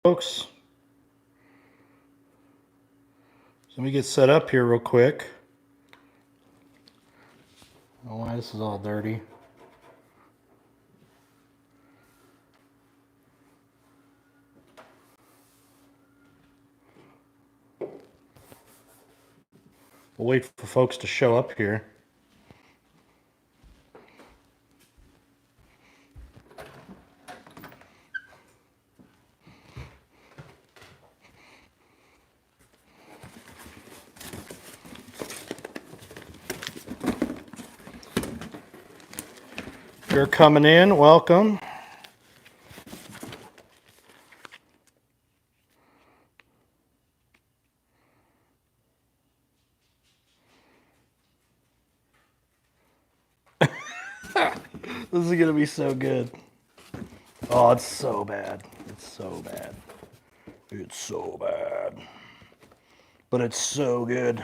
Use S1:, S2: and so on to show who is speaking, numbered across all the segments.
S1: Folks, so let me get set up here real quick. I don't know why this is all dirty. We'll wait for folks to show up here. If you're coming in, welcome. This is gonna be so good. Oh, it's so bad. It's so bad. It's so bad. But it's so good.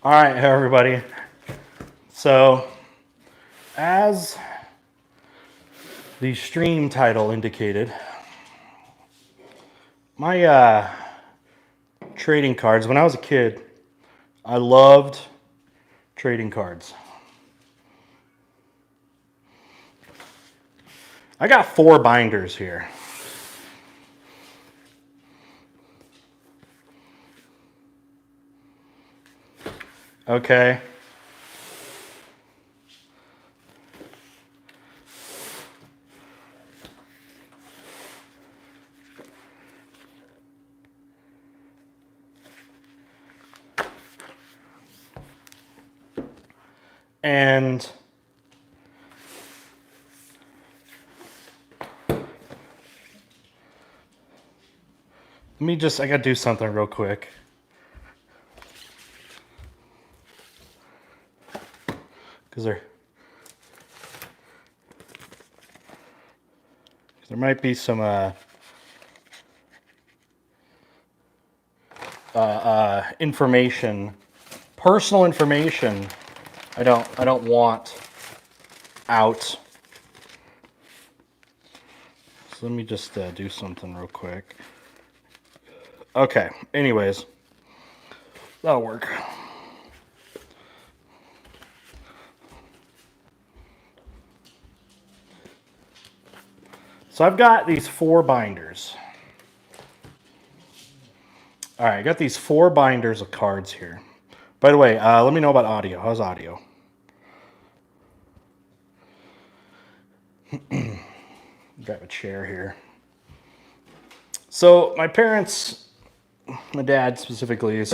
S1: All right, everybody. So, as the stream title indicated, my trading cards, when I was a kid, I loved trading cards. I got 4 binders here. Okay. And I gotta do something real quick. Because there might be some information, personal information I don't want out. So let me just do something real quick. Okay, anyways, that'll work. So I've got these 4 binders. All right, I got these 4 binders of cards here. By the way, let me know about audio. How's audio? Grab a chair here. So my parents, my dad specifically, is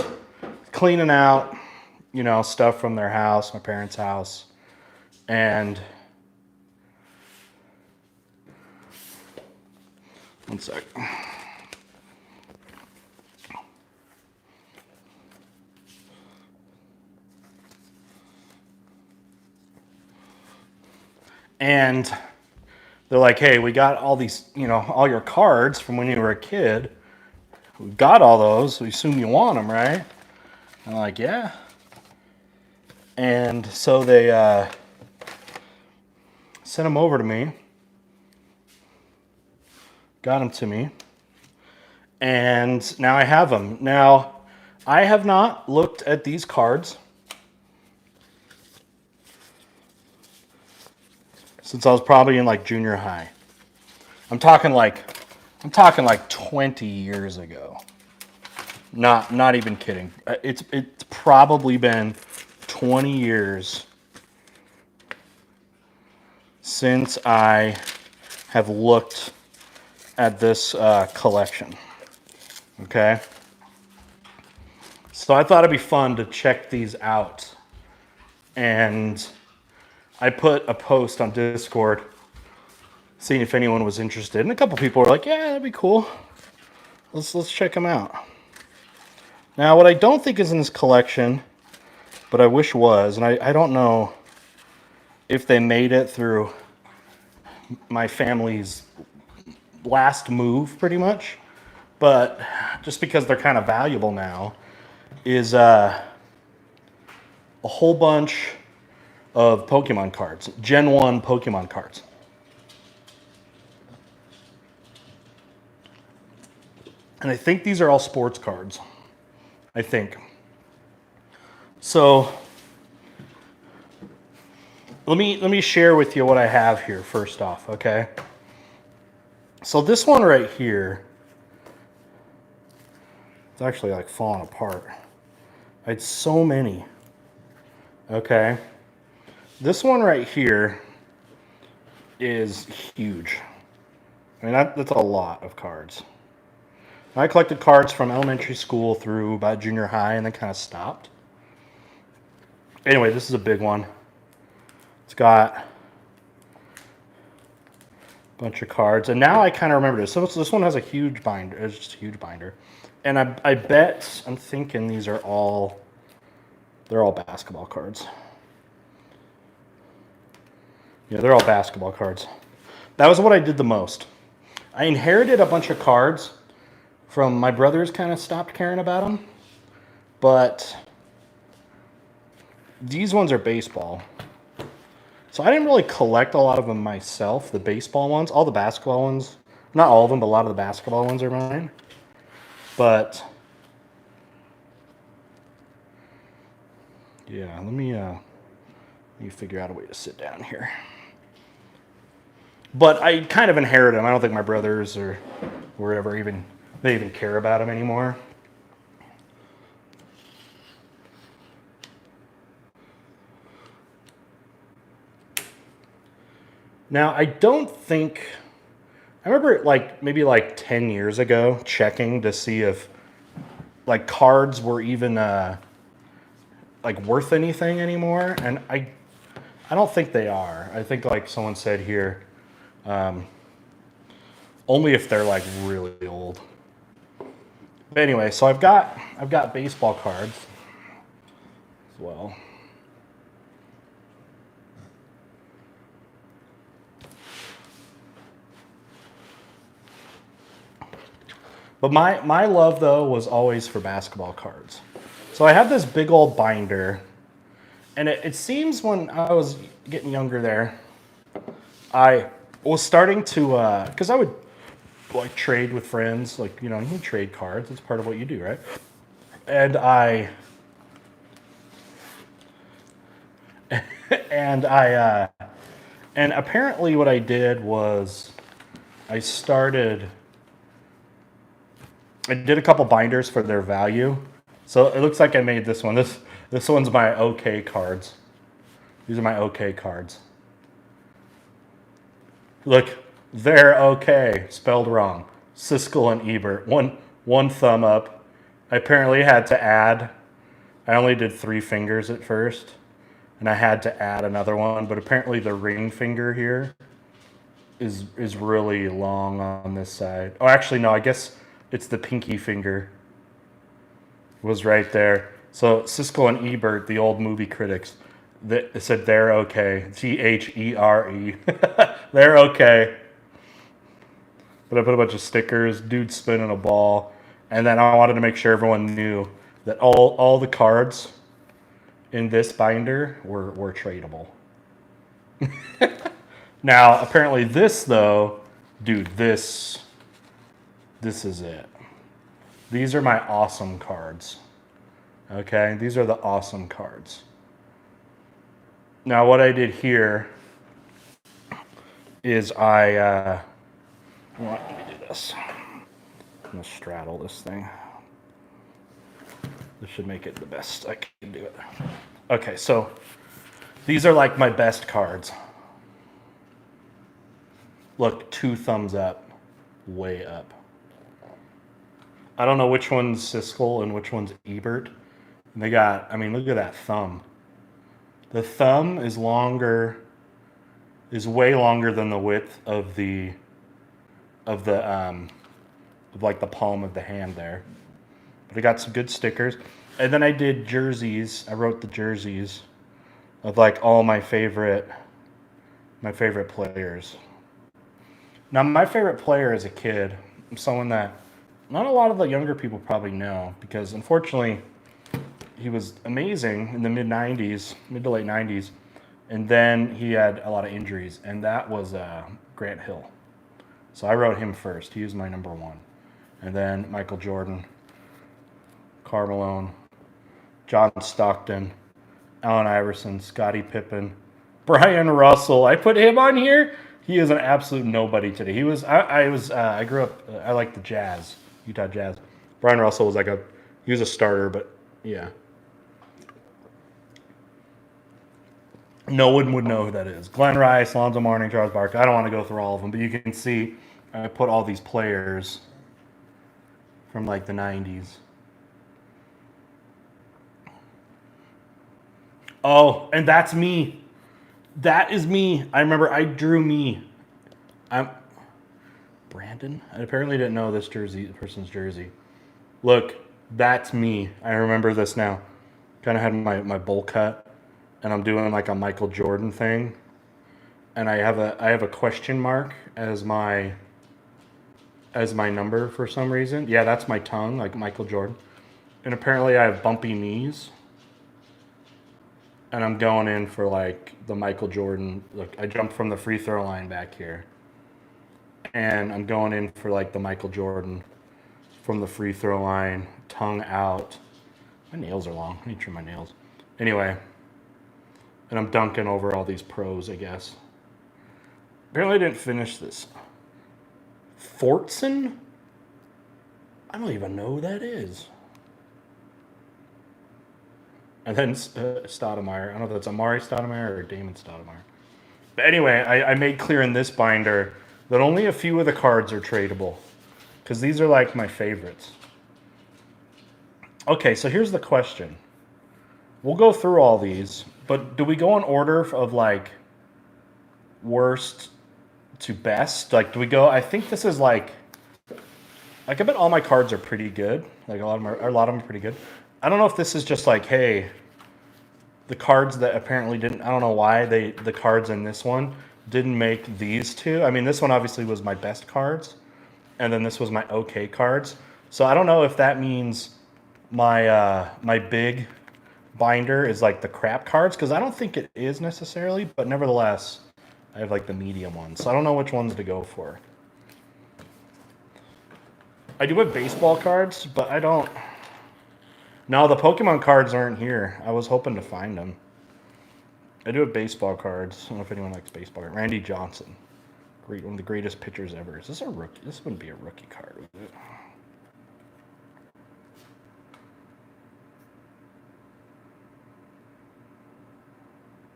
S1: cleaning out, stuff from their house, my parents' house, and one sec. And they're like, hey, we got all these, all your cards from when you were a kid. We got all those. We assume you want them, right? I'm like, yeah. And so they sent them over to me. Got them to me. And now I have them. Now, I have not looked at these cards since I was probably in like junior high. I'm talking like 20 years ago. Not even kidding. It's probably been 20 years since I have looked at this collection. Okay? So I thought it'd be fun to check these out and I put a post on Discord seeing if anyone was interested, and a couple people were like, "Yeah, that'd be cool. Let's check them out." Now, what I don't think is in this collection, but I wish was, and I don't know if they made it through my family's last move, pretty much, but just because they're kind of valuable now, is a whole bunch of Pokemon cards, Gen 1 Pokemon cards. And I think these are all sports cards. I think. So let me share with you what I have here first off, okay? So this one right here, it's actually like falling apart. I had so many. Okay. This one right here is huge. I mean, that's a lot of cards. I collected cards from elementary school through about junior high and then kind of stopped. Anyway, this is a big one. It's got a bunch of cards. And now I kind of remember this. So this one has a huge binder. It's just a huge binder. And I bet, I'm thinking these are all, they're all basketball cards. Yeah, they're all basketball cards. That was what I did the most. I inherited a bunch of cards from my brothers, kind of stopped caring about them. But these ones are baseball. So I didn't really collect a lot of them myself, the baseball ones. All the basketball ones, not all of them, but a lot of the basketball ones are mine. But yeah, let me figure out a way to sit down here. But I kind of inherited them. I don't think my brothers or wherever they even care about them anymore. Now, I don't think, I remember maybe 10 years ago checking to see if like cards were even like worth anything anymore, and I don't think they are. I think like someone said here, only if they're like really old. But anyway, so I've got baseball cards as well. But my love, though, was always for basketball cards. So I have this big old binder, and it seems when I was getting younger there, I was starting to, because I would like trade with friends, like, you trade cards. It's part of what you do, right? And and apparently what I did was I did a couple binders for their value. So it looks like I made this one. This one's my OK cards. These are my OK cards. Look, they're OK, spelled wrong. Siskel and Ebert. One thumb up. I apparently had to add. I only did 3 fingers at first, and I had to add another one. But apparently the ring finger here is really long on this side. Oh, actually no. I guess it's the pinky finger was right there. So Siskel and Ebert, the old movie critics, they said they're okay. THERE. They're okay. But I put a bunch of stickers, dude spinning a ball, and then I wanted to make sure everyone knew that all the cards in this binder were tradable. Now, apparently this though, dude, this is it. These are my awesome cards. Okay, these are the awesome cards. Now, what I did here is let me do this. I'm gonna straddle this thing. This should make it the best I can do it. Okay, so these are like my best cards. Look, 2 thumbs up, way up. I don't know which one's Siskel and which one's Ebert. And they got, I mean, look at that thumb. The thumb is way longer than the width of like the palm of the hand there. But I got some good stickers. And then I did jerseys. I wrote the jerseys of like all my favorite players. Now my favorite player as a kid, someone that not a lot of the younger people probably know, because unfortunately he was amazing in the mid to late 90s, and then he had a lot of injuries, and that was Grant Hill. So I wrote him first. He was my number one. And then Michael Jordan, Karl Malone, John Stockton, Allen Iverson, Scottie Pippen, Brian Russell. I put him on here. He is an absolute nobody today. I grew up, I like the Jazz, Utah Jazz. Brian Russell was he was a starter, but yeah. No one would know who that is. Glenn Rice, Lonzo Mourning, Charles Barkley. I don't want to go through all of them, but you can see I put all these players from like the 90s. Oh, and that's me. That is me. I remember I drew me. I'm Brandon. I apparently didn't know this person's jersey. Look, that's me. I remember this now. Kind of had my bowl cut, and I'm doing like a Michael Jordan thing, and I have a question mark as my number for some reason. Yeah, that's my tongue, like Michael Jordan. And apparently I have bumpy knees. And I'm going in for like the Michael Jordan. Look, I jumped from the free throw line back here. And I'm going in for like the Michael Jordan from the free throw line, tongue out. My nails are long. I need to trim my nails. Anyway. And I'm dunking over all these pros, I guess. Apparently I didn't finish this. Fortson? I don't even know who that is. And then Stoudemire. I don't know if that's Amari Stoudemire or Damon Stoudemire. But anyway, I made clear in this binder that only a few of the cards are tradable. Because these are like my favorites. Okay, so here's the question. We'll go through all these, but do we go in order of like worst to best? Like, do we go? I think this is like I bet all my cards are pretty good. Like a lot of them are pretty good. I don't know if this is just like, hey, the cards that apparently didn't. I don't know why the cards in this one didn't make these two. I mean, this one obviously was my best cards, and then this was my okay cards. So I don't know if that means my big binder is like the crap cards, because I don't think it is necessarily, but nevertheless, I have like the medium ones. So I don't know which ones to go for. I do have baseball cards, but I don't. No, the Pokemon cards aren't here. I was hoping to find them. I do have baseball cards. I don't know if anyone likes baseball cards. Randy Johnson. Great, one of the greatest pitchers ever. Is this a rookie? This wouldn't be a rookie card, would it?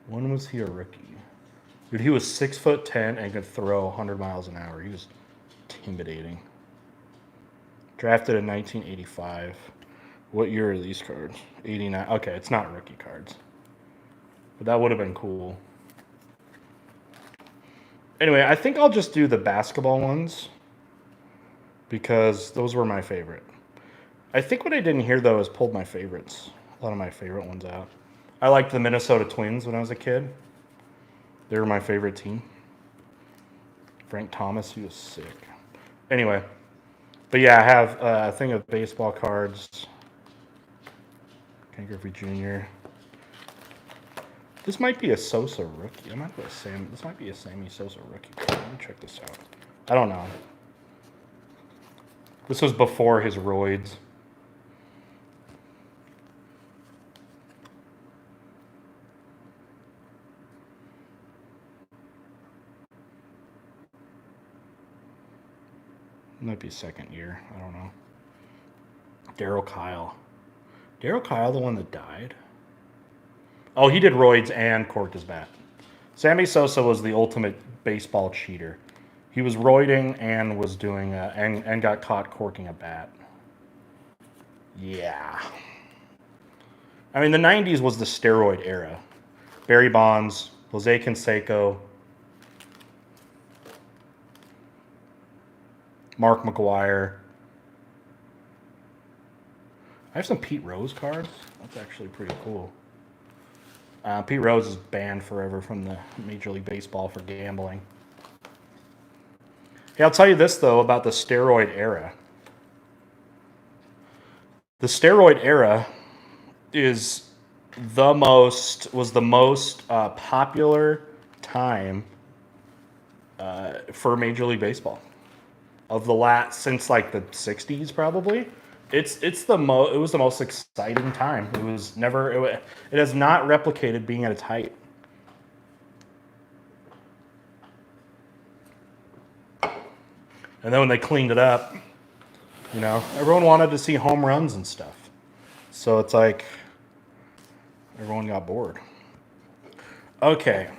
S1: When was he a rookie? Dude, he was 6'10" and could throw 100 miles an hour. He was intimidating. Drafted in 1985. What year are these cards? 89. Okay, it's not rookie cards. But that would have been cool. Anyway, I think I'll just do the basketball ones, because those were my favorite. I think what I didn't hear, though, is pulled my favorites. A lot of my favorite ones out. I liked the Minnesota Twins when I was a kid. They were my favorite team. Frank Thomas, he was sick. Anyway. But yeah, I have a thing of baseball cards. Ken Griffey Jr. This might be a Sosa rookie. This might be a Sammy Sosa rookie card. Let me check this out. I don't know. This was before his roids. Might be second year. I don't know. Darryl Kyle. Darryl Kyle, the one that died? Oh, he did roids and corked his bat. Sammy Sosa was the ultimate baseball cheater. He was roiding and was doing and got caught corking a bat. Yeah. I mean, the 90s was the steroid era. Barry Bonds, Jose Canseco, Mark McGwire. I have some Pete Rose cards. That's actually pretty cool. Pete Rose is banned forever from the Major League Baseball for gambling. Hey, I'll tell you this, though, about the steroid era. The steroid era was the most popular time for Major League Baseball of the since like the 60s probably. It was the most exciting time. It has not replicated being at its height. And then when they cleaned it up, everyone wanted to see home runs and stuff. So it's like everyone got bored. Okay.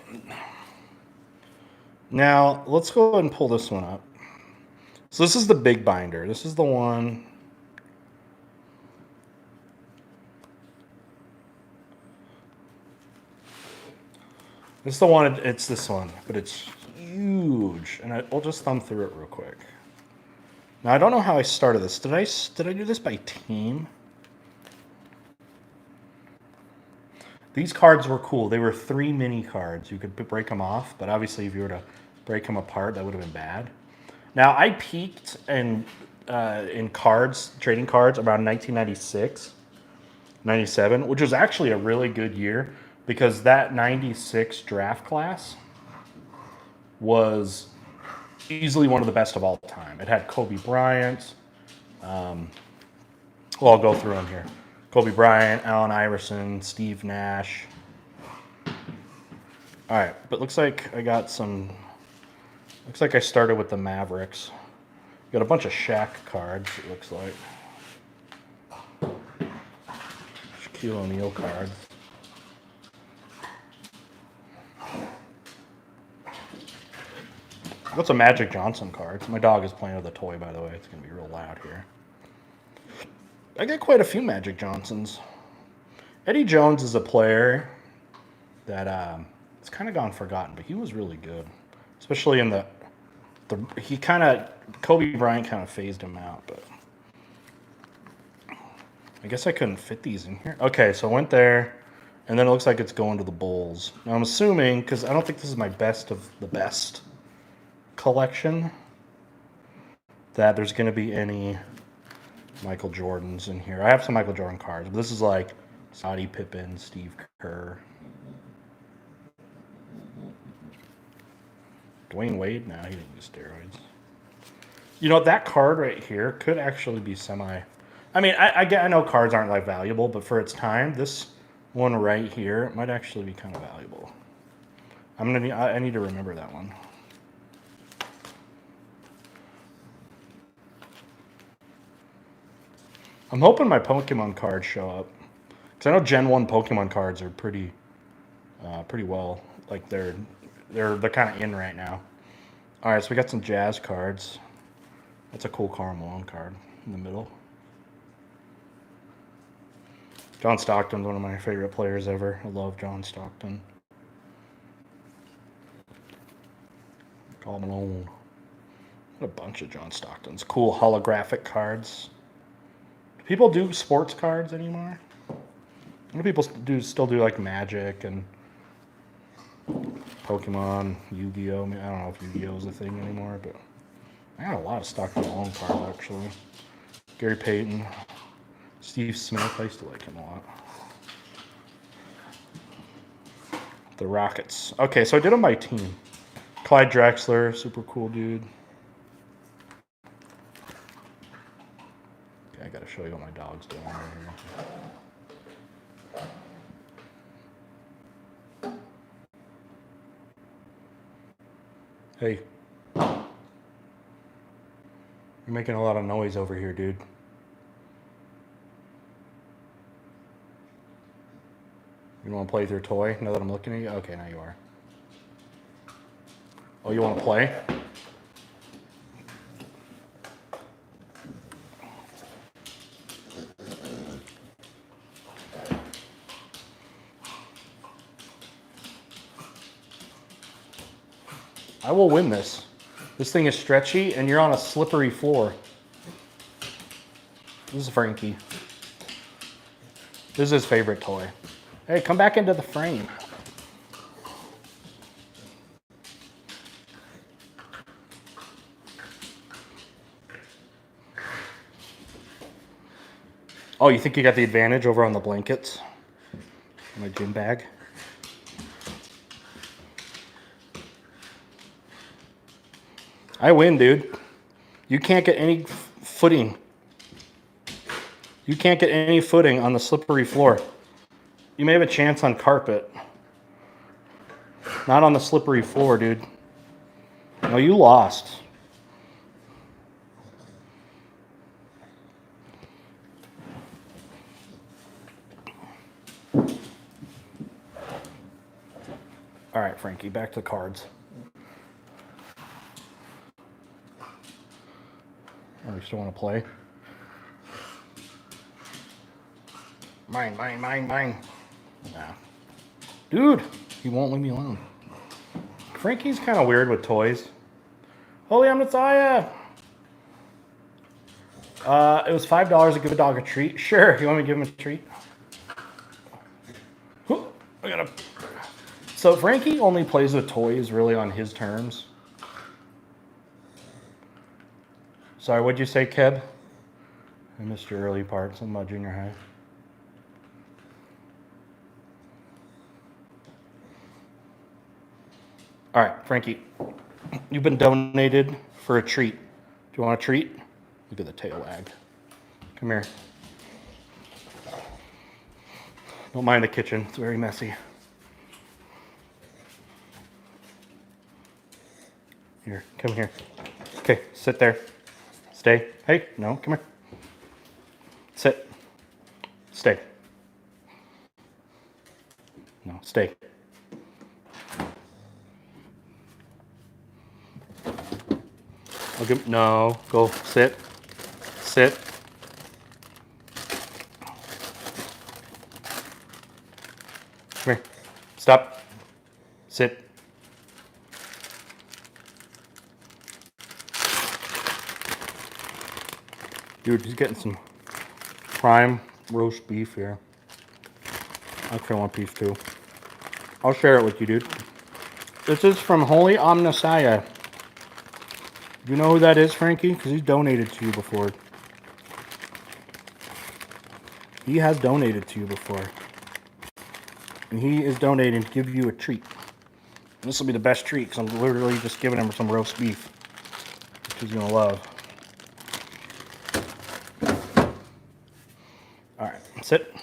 S1: Now, let's go ahead and pull this one up. So this is the big binder. This is the one. This is the one, it's this one, but it's huge. And I'll just thumb through it real quick. Now, I don't know how I started this. Did I do this by team? These cards were cool. They were 3 mini cards. You could break them off, but obviously if you were to break them apart, that would have been bad. Now, I peaked in cards, trading cards, around 1996, 97, which was actually a really good year because that 96 draft class was easily one of the best of all time. It had Kobe Bryant. I'll go through them here. Kobe Bryant, Allen Iverson, Steve Nash. All right, but looks like I got some. Looks like I started with the Mavericks. Got a bunch of Shaq cards. It looks like Shaquille O'Neal cards. Got some Magic Johnson cards. My dog is playing with a toy, by the way. It's gonna be real loud here. I got quite a few Magic Johnsons. Eddie Jones is a player that it's kind of gone forgotten, but he was really good, especially in Kobe Bryant kind of phased him out, but I guess I couldn't fit these in here. Okay, so I went there, and then it looks like it's going to the Bulls. Now I'm assuming, because I don't think this is my best of the best collection, that there's going to be any Michael Jordans in here. I have some Michael Jordan cards, but this is like Scottie Pippen, Steve Kerr. Dwayne Wade? No, he didn't use steroids. That card right here could actually be I mean, I know cards aren't like valuable, but for its time, this one right here might actually be kind of valuable. I need to remember that one. I'm hoping my Pokemon cards show up, because I know Gen 1 Pokemon cards are pretty well, like they're kind of in right now. All right, so we got some Jazz cards. That's a cool Karl Malone card in the middle. John Stockton's one of my favorite players ever. I love John Stockton. Karl Malone. What a bunch of John Stocktons. Cool holographic cards. Do people do sports cards anymore? A lot of people still do like Magic and Pokemon, Yu-Gi-Oh. I don't know if Yu-Gi-Oh is a thing anymore, but I got a lot of Stockton Malone cards actually. Gary Payton, Steve Smith. I used to like him a lot. The Rockets. Okay, so I did them by team. Clyde Drexler, super cool dude. Okay, I gotta show you what my dog's doing right here. Hey. You're making a lot of noise over here, dude. You want to play with your toy now that I'm looking at you? Okay, now you are. Oh, you want to play? I will win this. This thing is stretchy, and you're on a slippery floor. This is Frankie. This is his favorite toy. Hey, come back into the frame. Oh, you think you got the advantage over on the blankets? My gym bag. I win, dude. You can't get any footing. You can't get any footing on the slippery floor. You may have a chance on carpet. Not on the slippery floor, dude. No, you lost. All right, Frankie, back to the cards. Oh, you still want to play? Mine, mine, mine, mine. Nah. Dude, he won't leave me alone. Frankie's kind of weird with toys. Holy Amnathiah! It was $5 to give a dog a treat. Sure, you want me to give him a treat? I gotta... So Frankie only plays with toys really on his terms. Sorry, what'd you say, Keb? I missed your early part, something about junior high. All right, Frankie, you've been donated for a treat. Do you want a treat? Look at the tail wag. Come here. Don't mind the kitchen, it's very messy. Here, come here. Okay, sit there. Stay. Hey, no, come here. Sit. Stay. No, stay. I'll give, no, go sit. Sit. Come here. Stop. Sit. Dude, he's getting some prime roast beef here. I actually want beef too. I'll share it with you, dude. This is from Holy Omnissiah. Do you know who that is, Frankie? Because he's donated to you before. He has donated to you before. And he is donating to give you a treat. And this will be the best treat because I'm literally just giving him some roast beef, which he's going to love. All right, sit.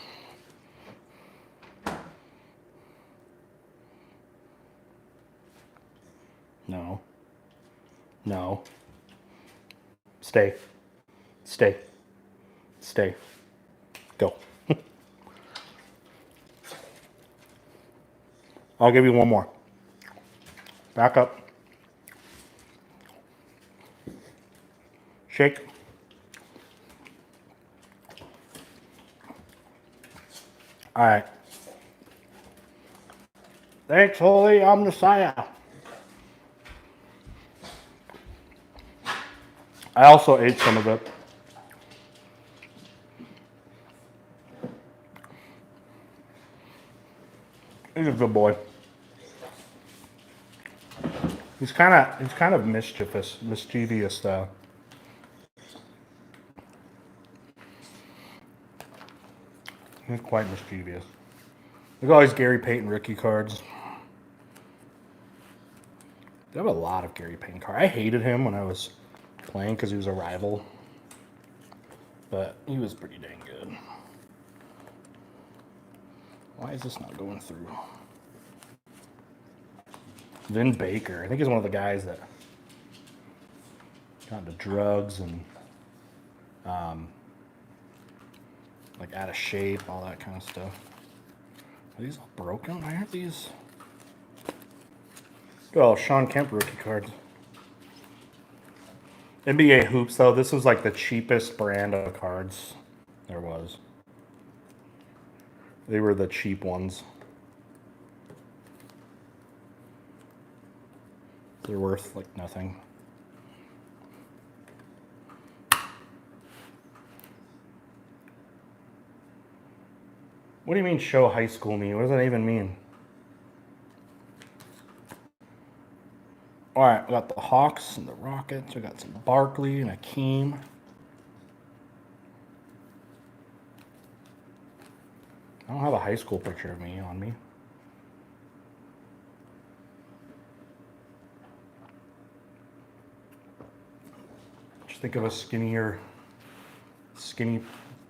S1: No. No. Stay. Stay. Stay. Go. I'll give you one more. Back up. Shake. All right. Thanks, Holy Omnissiah. I also ate some of it. He's a good boy. He's kind of mischievous though. He's quite mischievous. Look at all these Gary Payton rookie cards. They have a lot of Gary Payton cards. I hated him when I was playing because he was a rival, but he was pretty dang good. Why is this not going through? Vin Baker. I think he's one of the guys that got into drugs and like out of shape, all that kind of stuff. Are these all broken? Why aren't these? Oh, Sean Kemp rookie cards. NBA Hoops, though, this was like the cheapest brand of cards there was. They were the cheap ones. They're worth like nothing. What do you mean show high school me? What does that even mean? All right, we got the Hawks and the Rockets. We got some Barkley and Akeem. I don't have a high school picture of me on me. Just think of a skinny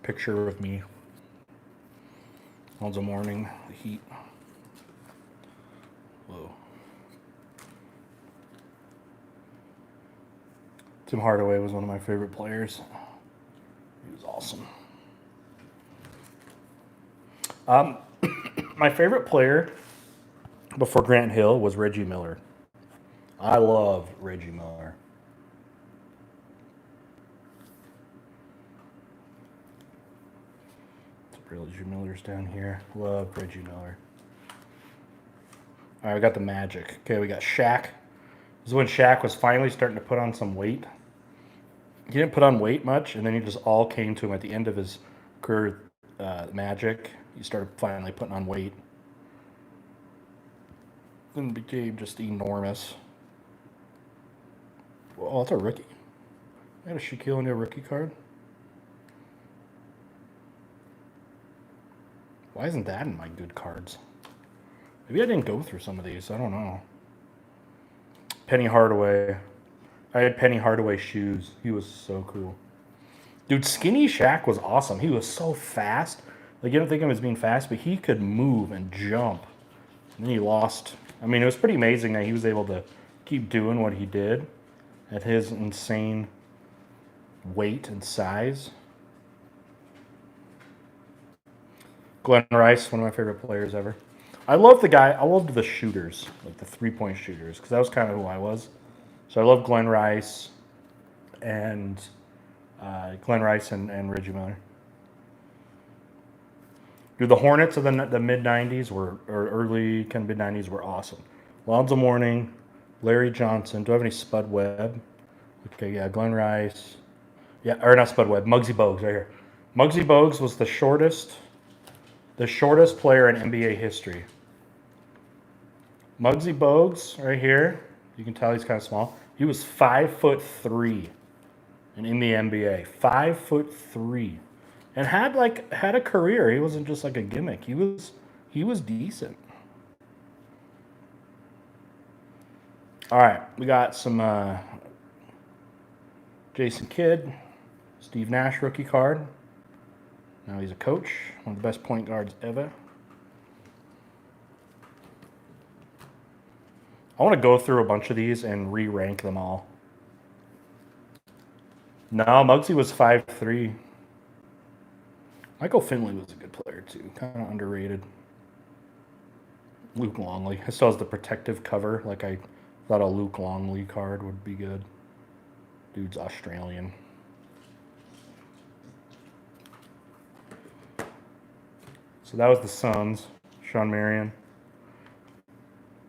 S1: picture of me. Alonzo Mourning, the Heat. Whoa. Tim Hardaway was one of my favorite players. He was awesome. My favorite player before Grant Hill was Reggie Miller. I love Reggie Miller. Reggie Miller's down here. Love Reggie Miller. All right, we got the Magic. Okay, we got Shaq. This is when Shaq was finally starting to put on some weight. He didn't put on weight much, and then he just all came to him at the end of his career. Magic. He started finally putting on weight. Then became just enormous. Oh, that's a rookie. I got a Shaquille O'Neal rookie card. Why isn't that in my good cards? Maybe I didn't go through some of these. I don't know. Penny Hardaway. I had Penny Hardaway shoes. He was so cool. Dude, Skinny Shaq was awesome. He was so fast. Like, you don't think of him as being fast, but he could move and jump. And then he lost. I mean, it was pretty amazing that he was able to keep doing what he did at his insane weight and size. Glenn Rice, one of my favorite players ever. I loved the shooters, like the three-point shooters, because that was kind of who I was. So I love Glenn Rice and Reggie Miller. Dude, the Hornets of the mid-90s or early kind of mid-90s were awesome. Alonzo Mourning, Larry Johnson. Do I have any Spud Webb? Okay, yeah, Glenn Rice. Yeah, or not Spud Webb, Muggsy Bogues right here. Muggsy Bogues was the shortest player in NBA history. Muggsy Bogues right here. You can tell he's kind of small. He was 5'3" and in the NBA. 5'3", and had a career. He wasn't just like a gimmick. He was decent. All right, we got some Jason Kidd, Steve Nash rookie card. Now he's a coach, one of the best point guards ever. I want to go through a bunch of these and re-rank them all. No, Muggsy was 5'3". Michael Finley was a good player too, kind of underrated. Luke Longley. It still has the protective cover. Like I thought a Luke Longley card would be good. Dude's Australian. So that was the Suns. Sean Marion.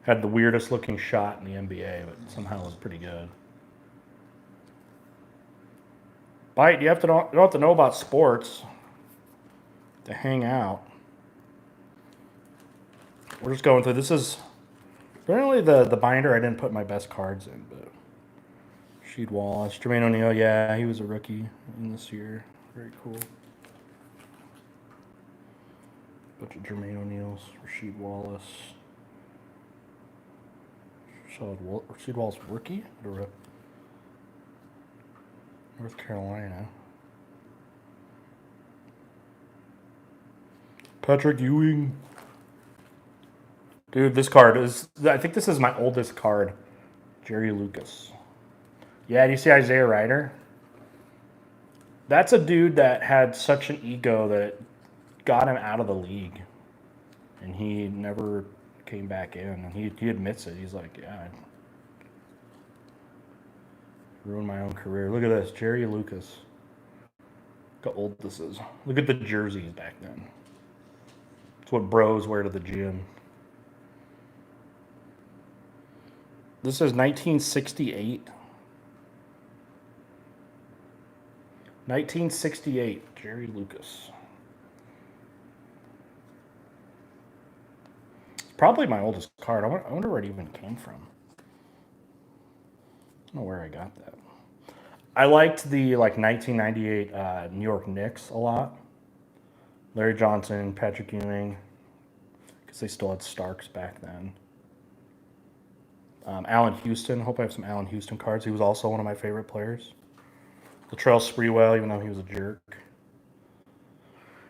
S1: Had the weirdest looking shot in the NBA, but somehow was pretty good. Bite, you don't have to know about sports to hang out. We're just going through. This is apparently the binder I didn't put my best cards in, but Rasheed Wallace, Jermaine O'Neal, yeah, he was a rookie in this year. Very cool. Bunch of Jermaine O'Neals, Rasheed Wallace. Rasheed Wallace rookie? North Carolina. Patrick Ewing. Dude, this card is, I think this is my oldest card. Jerry Lucas. Yeah, do you see Isaiah Ryder? That's a dude that had such an ego that it got him out of the league. And he never came back in. And he admits it. He's like, yeah, I ruined my own career. Look at this, Jerry Lucas. Look how old this is. Look at the jerseys back then. It's what bros wear to the gym. This is 1968. 1968, Jerry Lucas. It's probably my oldest card. I wonder where it even came from. I don't know where I got that. I liked the 1998 New York Knicks a lot. Larry Johnson, Patrick Ewing, because they still had Starks back then. Allen Houston. Hope I have some Allen Houston cards. He was also one of my favorite players. Latrell Sprewell, even though he was a jerk.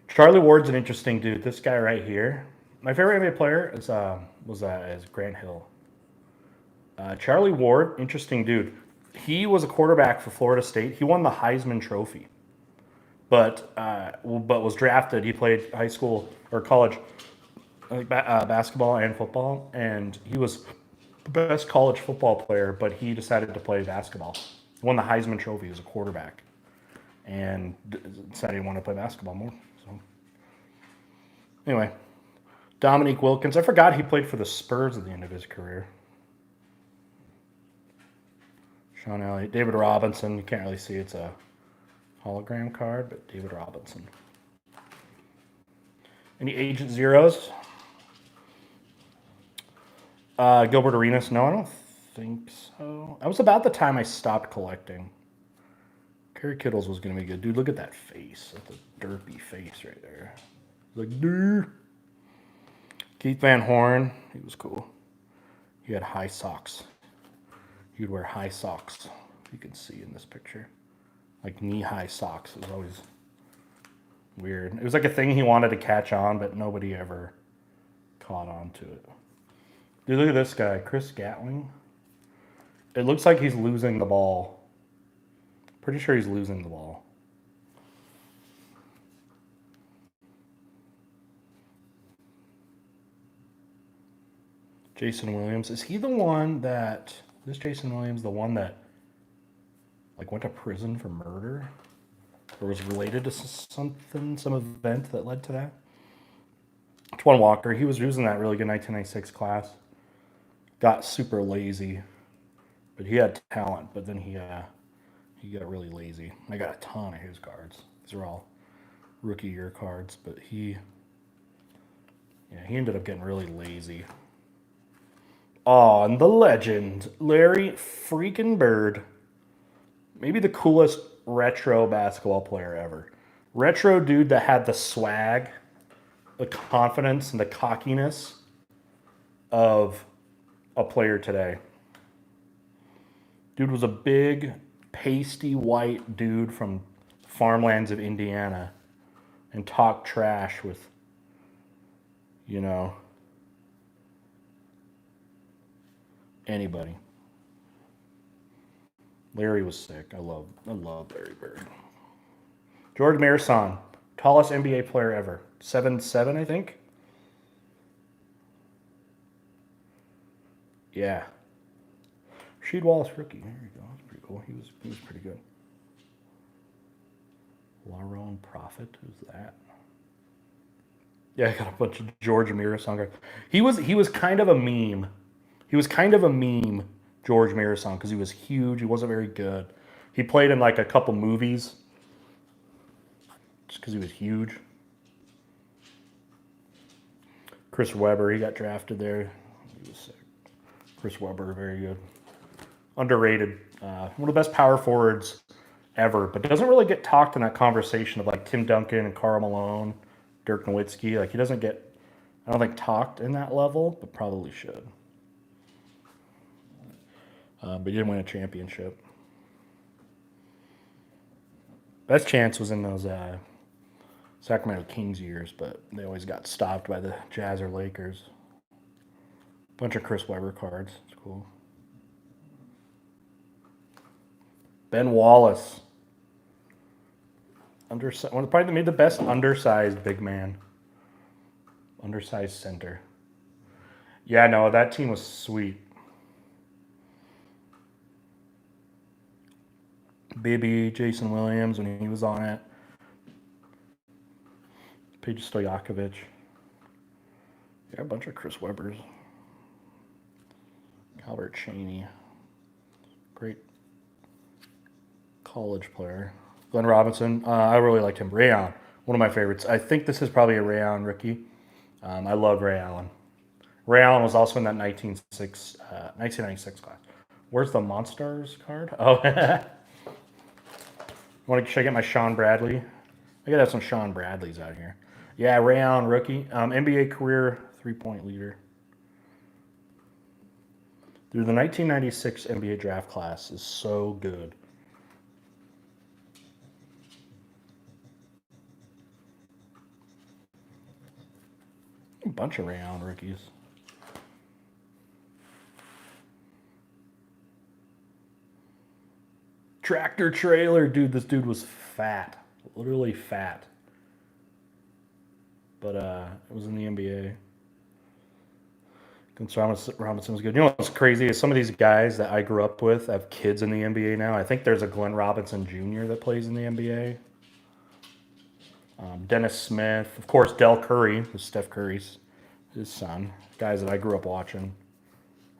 S1: Charlie Ward's an interesting dude. This guy right here. My favorite NBA player is Grant Hill. Charlie Ward, interesting dude. He was a quarterback for Florida State. He won the Heisman Trophy, but was drafted. He played high school or college basketball and football, and he was the best college football player. But he decided to play basketball. He won the Heisman Trophy as a quarterback, and decided he wanted to play basketball more. So anyway, Dominique Wilkins. I forgot he played for the Spurs at the end of his career. Sean Elliott. David Robinson. You can't really see it's a hologram card, but David Robinson. Any Agent Zeros? Gilbert Arenas? No, I don't think so. That was about the time I stopped collecting. Kerry Kittles was going to be good. Dude, look at that face. That's a derpy face right there. Like, dude. Keith Van Horn. He was cool. He had high socks. He would wear high socks. You can see in this picture. Like knee-high socks. It was always weird. It was like a thing he wanted to catch on, but nobody ever caught on to it. Dude, look at this guy. Chris Gatling. It looks like he's losing the ball. Pretty sure he's losing the ball. Jason Williams. Is he the one that... Is Jason Williams the one that went to prison for murder? Or was related to something, some event that led to that? Twan Walker. He was using that really good 1996 class. Got super lazy. But he had talent, but then he got really lazy. I got a ton of his cards. These are all rookie year cards, but he ended up getting really lazy. Oh, and the legend, Larry freaking Bird. Maybe the coolest retro basketball player ever. Retro dude that had the swag, the confidence, and the cockiness of a player today. Dude was a big, pasty white dude from farmlands of Indiana and talked trash with, anybody. Larry was sick. I love Larry Bird. George Marason, tallest NBA player ever. 7'7", I think. Yeah. Rasheed Wallace rookie. There you go. That's pretty cool. He was pretty good. Larone Prophet. Who's that? Yeah, I got a bunch of George Marason guys. He was kind of a meme. He was kind of a meme, George Marason, because he was huge. He wasn't very good. He played in a couple movies just because he was huge. Chris Webber, he got drafted there. He was sick. Chris Webber, very good. Underrated. One of the best power forwards ever, but doesn't really get talked in that conversation of Tim Duncan and Karl Malone, Dirk Nowitzki. He doesn't get, I don't think, talked in that level, but probably should. But he didn't win a championship. Best chance was in those Sacramento Kings years, but they always got stopped by the Jazz or Lakers. Bunch of Chris Webber cards. It's cool. Ben Wallace. Probably made the best undersized big man. Undersized center. Yeah, no, that team was sweet. Bibby, Jason Williams when he was on it. Peja Stojakovic. Yeah, a bunch of Chris Webbers. Albert Cheney. Great college player. Glenn Robinson. I really liked him. Ray Allen. One of my favorites. I think this is probably a Ray Allen rookie. I love Ray Allen. Ray Allen was also in that 1996 class. Where's the Monstars card? Oh, should I get my Sean Bradley? I gotta have some Sean Bradleys out here. Yeah, Ray Allen rookie. NBA career 3-point leader. Dude, the 1996 NBA draft class is so good. A bunch of Ray Allen rookies. Tractor trailer, dude. This dude was fat, literally fat. But it was in the NBA. Robinson was good. You know what's crazy is some of these guys that I grew up with have kids in the NBA now. I think there's a Glenn Robinson Jr. that plays in the NBA. Dennis Smith, of course, Del Curry, who's Steph Curry's his son. Guys that I grew up watching.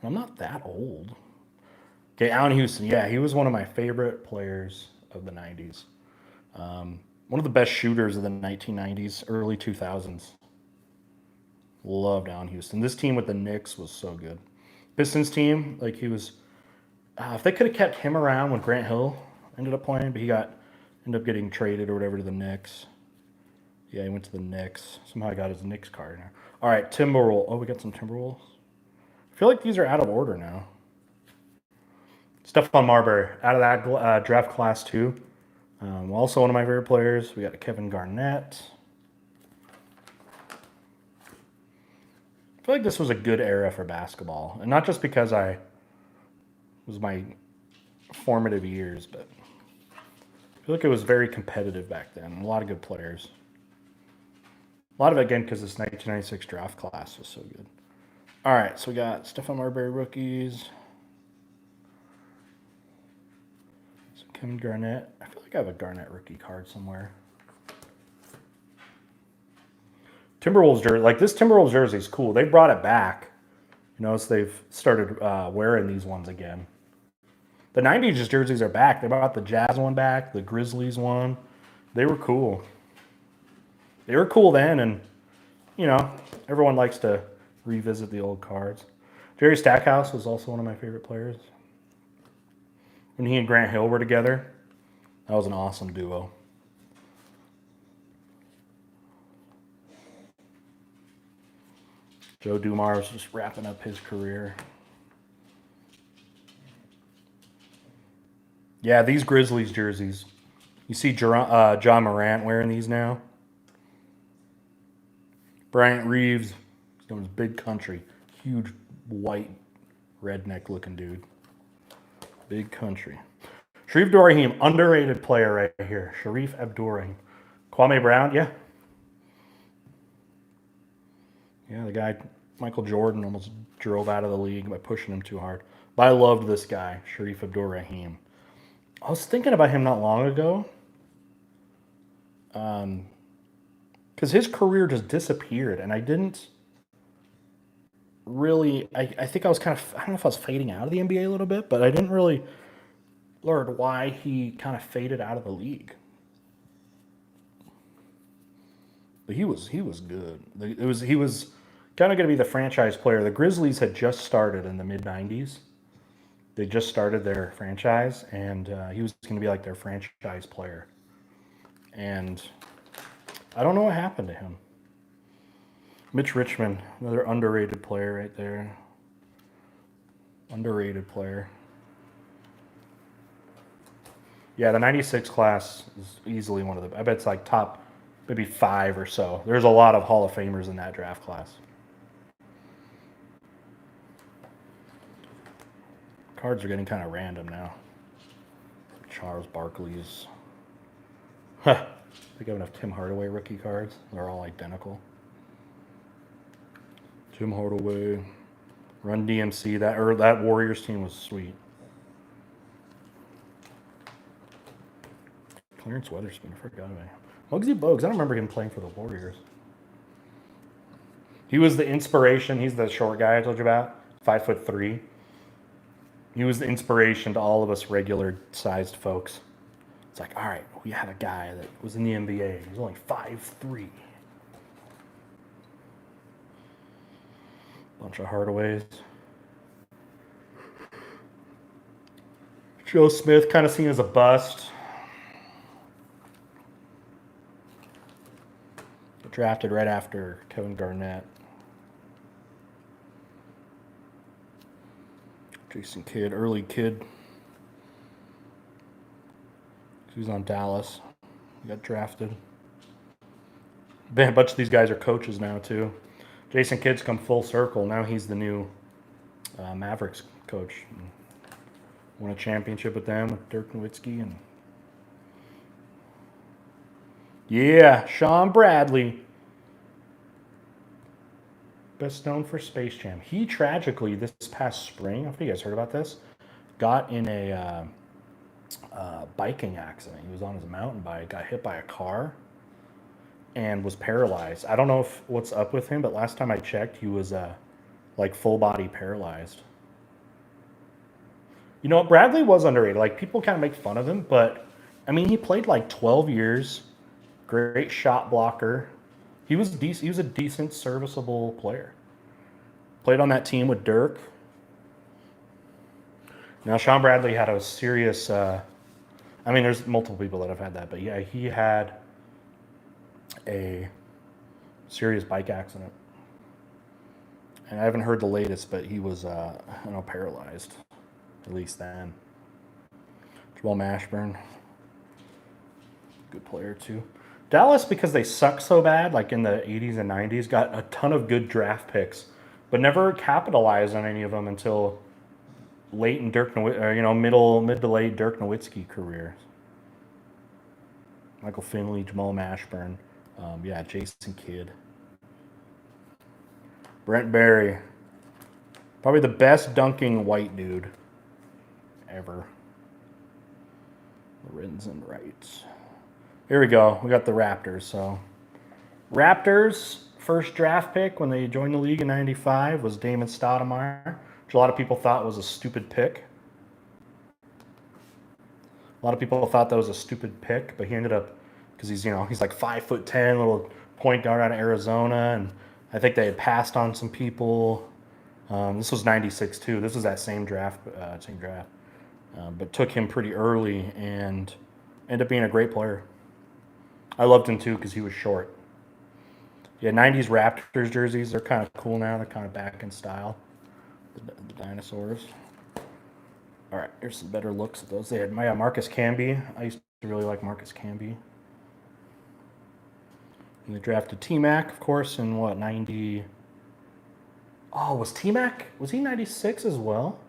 S1: I'm not that old. Okay, Allen Houston. Yeah, he was one of my favorite players of the 90s. One of the best shooters of the 1990s, early 2000s. Loved Allen Houston. This team with the Knicks was so good. Pistons team, like he was. If they could have kept him around when Grant Hill ended up playing, but ended up getting traded or whatever to the Knicks. Yeah, he went to the Knicks. Somehow I got his Knicks card now. All right, Timberwolves. Oh, we got some Timberwolves. I feel like these are out of order now. Stephon Marbury, out of that draft class too. Also one of my favorite players. We got Kevin Garnett. I feel like this was a good era for basketball. And not just because it was my formative years, but I feel like it was very competitive back then. A lot of good players. A lot of it, again, because this 1996 draft class was so good. All right, so we got Stephon Marbury rookies. So Kevin Garnett. I feel like I have a Garnett rookie card somewhere. Timberwolves jersey, like this Timberwolves jersey is cool. They brought it back. You notice they've started wearing these ones again. The 90s jerseys are back. They brought the Jazz one back, the Grizzlies one. They were cool. They were cool then, and, you know, everyone likes to revisit the old cards. Jerry Stackhouse was also one of my favorite players. When he and Grant Hill were together, that was an awesome duo. Joe Dumars just wrapping up his career. Yeah, these Grizzlies jerseys. You see John Morant wearing these now. Bryant Reeves, he's known as Big Country. Huge white redneck looking dude. Big Country. Sharif Abdur-Rahim, underrated player right here. Sharif Abdur-Rahim. Kwame Brown, yeah. Yeah, the guy, Michael Jordan, almost drove out of the league by pushing him too hard. But I loved this guy, Sharif Abdur-Rahim. I was thinking about him not long ago. Because his career just disappeared, and I didn't really. I think I was kind of. I don't know if I was fading out of the NBA a little bit, but I didn't really learn why he kind of faded out of the league. But he was good. He was kind of going to be the franchise player. The Grizzlies had just started in the mid '90s. They just started their franchise, and he was going to be like their franchise player. And I don't know what happened to him. Mitch Richmond, another underrated player right there. Underrated player. Yeah, the 96 class is easily one of the, I bet it's like top maybe 5 or so. There's a lot of Hall of Famers in that draft class. Cards are getting kind of random now. Charles Barkley's. I think I have enough Tim Hardaway rookie cards. They're all identical. Tim Hardaway, Run DMC. That Warriors team was sweet. Clarence Weatherspoon. I forgot about him. Muggsy Bogues. I don't remember him playing for the Warriors. He was the inspiration. He's the short guy I told you about. 5'3". He was the inspiration to all of us regular-sized folks. It's like, all right, we had a guy that was in the NBA. He was only 5'3". Bunch of Hardaways. Joe Smith, kind of seen as a bust. Drafted right after Kevin Garnett. Jason Kidd, early Kidd. He was on Dallas. He got drafted. A bunch of these guys are coaches now, too. Jason Kidd's come full circle. Now he's the new Mavericks coach. Won a championship with them, with Dirk Nowitzki. And yeah, Sean Bradley. Best known for Space Jam. He tragically, this past spring, I don't know if you guys heard about this, got in a biking accident. He was on his mountain bike, got hit by a car, and was paralyzed. I don't know what's up with him, but last time I checked, he was like full body paralyzed. You know, Bradley was underrated. Like, people kind of make fun of him, but I mean, he played like 12 years. Great shot blocker. He was decent. He was a decent, serviceable player. Played on that team with Dirk. Now, Sean Bradley had a serious. I mean, there's multiple people that have had that, but yeah, he had a serious bike accident. And I haven't heard the latest, but he was, paralyzed. At least then. Jamal Mashburn, good player too. Dallas, because they suck so bad, like in the 80s and 90s, got a ton of good draft picks, but never capitalized on any of them until late in mid to late Dirk Nowitzki career. Michael Finley, Jamal Mashburn, Jason Kidd, Brent Barry, probably the best dunking white dude ever. Lorenz and Wright. Here we go. We got the Raptors. So, Raptors' first draft pick when they joined the league in '95 was Damon Stoudemire, which a lot of people thought was a stupid pick. A lot of people thought that was a stupid pick, but he ended up, because he's like 5'10", little point guard out of Arizona, and I think they had passed on some people. This was '96 too. This was that same draft, but took him pretty early and ended up being a great player. I loved him too because he was short. Yeah, '90s Raptors jerseys, they're kind of cool now. They're kind of back in style. The dinosaurs. All right, here's some better looks at those. They had Marcus Camby. I used to really like Marcus Camby. And they drafted T-Mac, of course, in what, 90? Oh, was T-Mac, was he 96 as well?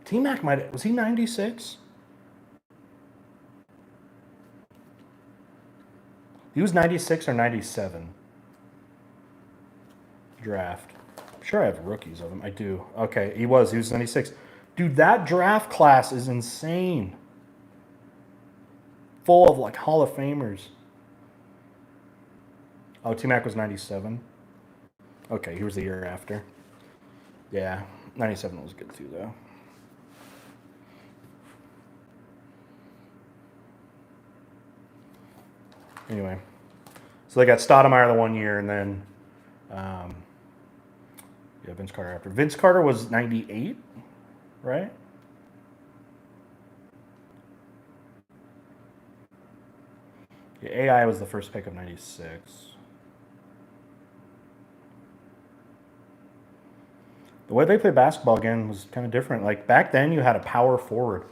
S1: T-Mac was he 96? He was 96 or 97 draft. I'm sure I have rookies of him. I do. Okay, he was 96. Dude, that draft class is insane. Full of like Hall of Famers. Oh, T-Mac was 97. Okay, he was the year after. Yeah, 97 was good too, though. Anyway, so they got Stoudemire the 1 year, and then Vince Carter after. Vince Carter was 98, right? Yeah, AI was the first pick of 96. The way they play basketball again was kind of different. Like back then, you had a power forward.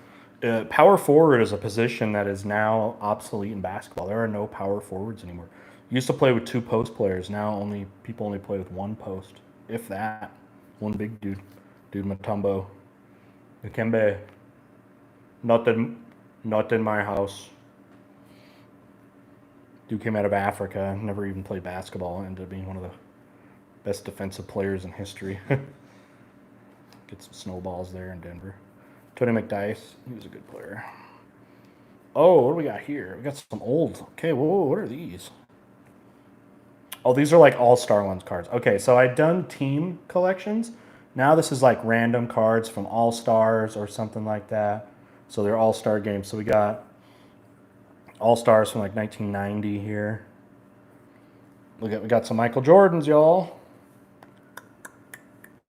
S1: Power forward is a position that is now obsolete in basketball. There are no power forwards anymore. You used to play with two post players. Now people only play with one post, if that. One big dude. Dude Mutombo. Dikembe. Not in my house. Dude came out of Africa, never even played basketball, ended up being one of the best defensive players in history. Get some snowballs there in Denver. Tony McDyess, he was a good player. Oh, what do we got here? We got some old. Okay, whoa, what are these? Oh, these are like all-star ones cards. Okay, so I'd done team collections. Now this is like random cards from All Stars or something like that. So they're All Star games. So we got All Stars from like 1990 here. We got some Michael Jordans, y'all.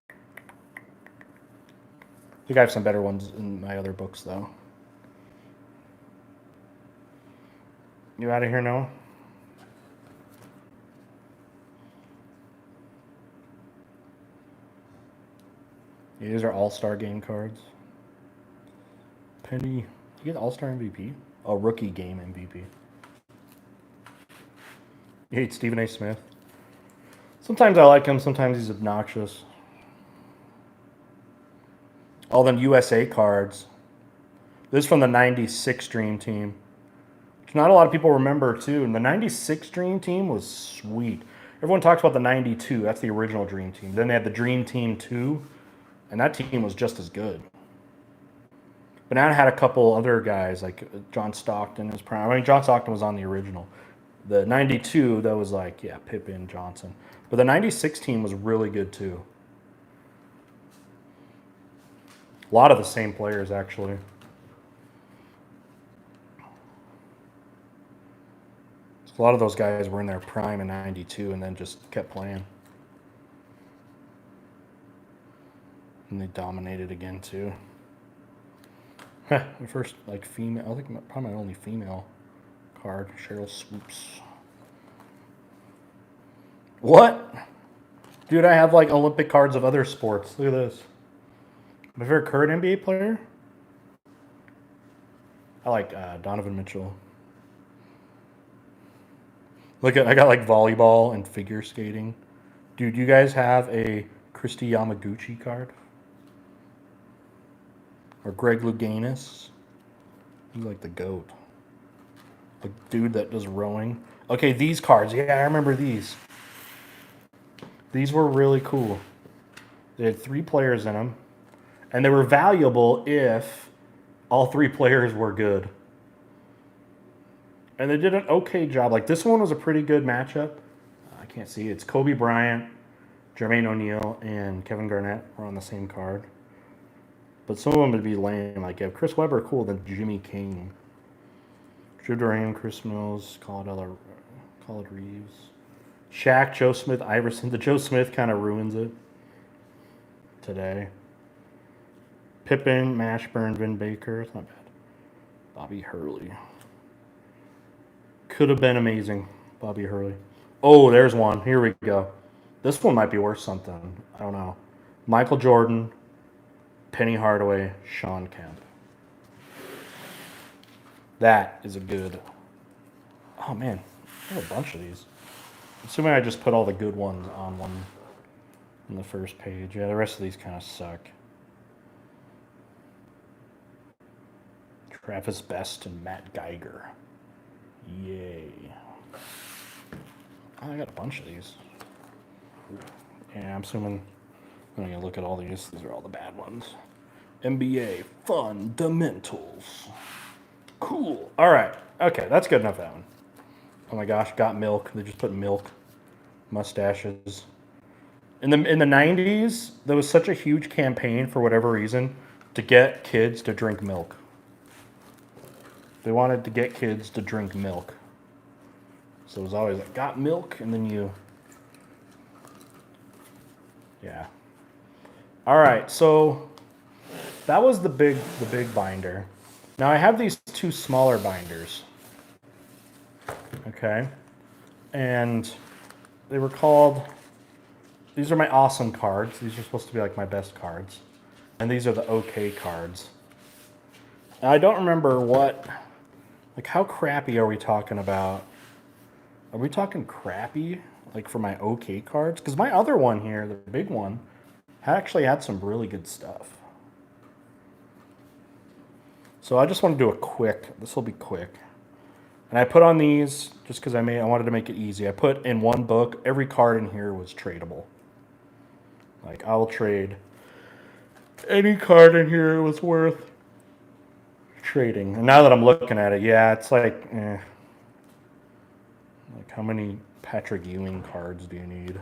S1: I think I have some better ones in my other books though. You out of here, Noah? Yeah, these are All-Star game cards. Penny, you get All-Star MVP? Oh, rookie game MVP. You hate Stephen A. Smith? Sometimes I like him, sometimes he's obnoxious. All them USA cards. This is from the 96 Dream Team. Which not a lot of people remember, too. And the 96 Dream Team was sweet. Everyone talks about the 92. That's the original Dream Team. Then they had the Dream Team 2. And that team was just as good. But now I had a couple other guys, like John Stockton is prime. I mean, John Stockton was on the original. The 92, that was like, yeah, Pippen, Johnson. But the 96 team was really good, too. A lot of the same players, actually. A lot of those guys were in their prime in 92 and then just kept playing. And they dominated again, too. The first, like, female, I think probably my only female card, Cheryl Swoops. What? Dude, I have, like, Olympic cards of other sports. Look at this. My favorite current NBA player? I like Donovan Mitchell. Look at, I got, like, volleyball and figure skating. Dude, you guys have a Christy Yamaguchi card? Or Greg Louganis. He's like the GOAT. A dude that does rowing. Okay, these cards. Yeah, I remember these. These were really cool. They had 3 players in them. And they were valuable if all 3 players were good. And they did an okay job. Like, this one was a pretty good matchup. I can't see. It's Kobe Bryant, Jermaine O'Neal, and Kevin Garnett were on the same card. But some of them would be lame. Like, if Chris Webber, cool, then Jimmy King. Drew Duran, Chris Mills, Claude Reeves. Shaq, Joe Smith, Iverson. The Joe Smith kind of ruins it today. Pippen, Mashburn, Vin Baker. It's not bad. Bobby Hurley. Could have been amazing. Bobby Hurley. Oh, there's one. Here we go. This one might be worth something. I don't know. Michael Jordan, Penny Hardaway, Sean Kemp. That is a good... Oh, man. I have a bunch of these. Assuming I just put all the good ones on one in the first page. Yeah, the rest of these kind of suck. Travis Best and Matt Geiger. Yay. Oh, I got a bunch of these. Yeah, I'm assuming I'm going to look at all these. These are all the bad ones. NBA Fundamentals. Cool. All right. Okay, that's good enough, that one. Oh my gosh, got milk. They just put milk. Mustaches. In the 90s, there was such a huge campaign for whatever reason to get kids to drink milk. They wanted to get kids to drink milk. So it was always like, got milk, and then you... Yeah. All right, so that was the big binder. Now I have these 2 smaller binders. Okay. And they were called... These are my awesome cards. These are supposed to be like my best cards. And these are the okay cards. Now, I don't remember what... Like, how crappy are we talking about? Are we talking crappy? Like, for my okay cards? Because my other one here, the big one, actually had some really good stuff. So I just want to do a quick... This will be quick. And I put on these just because I wanted to make it easy. I put in one book, every card in here was tradable. Like, I'll trade any card in here was worth trading. And now that I'm looking at it, yeah, it's like, Like, how many Patrick Ewing cards do you need?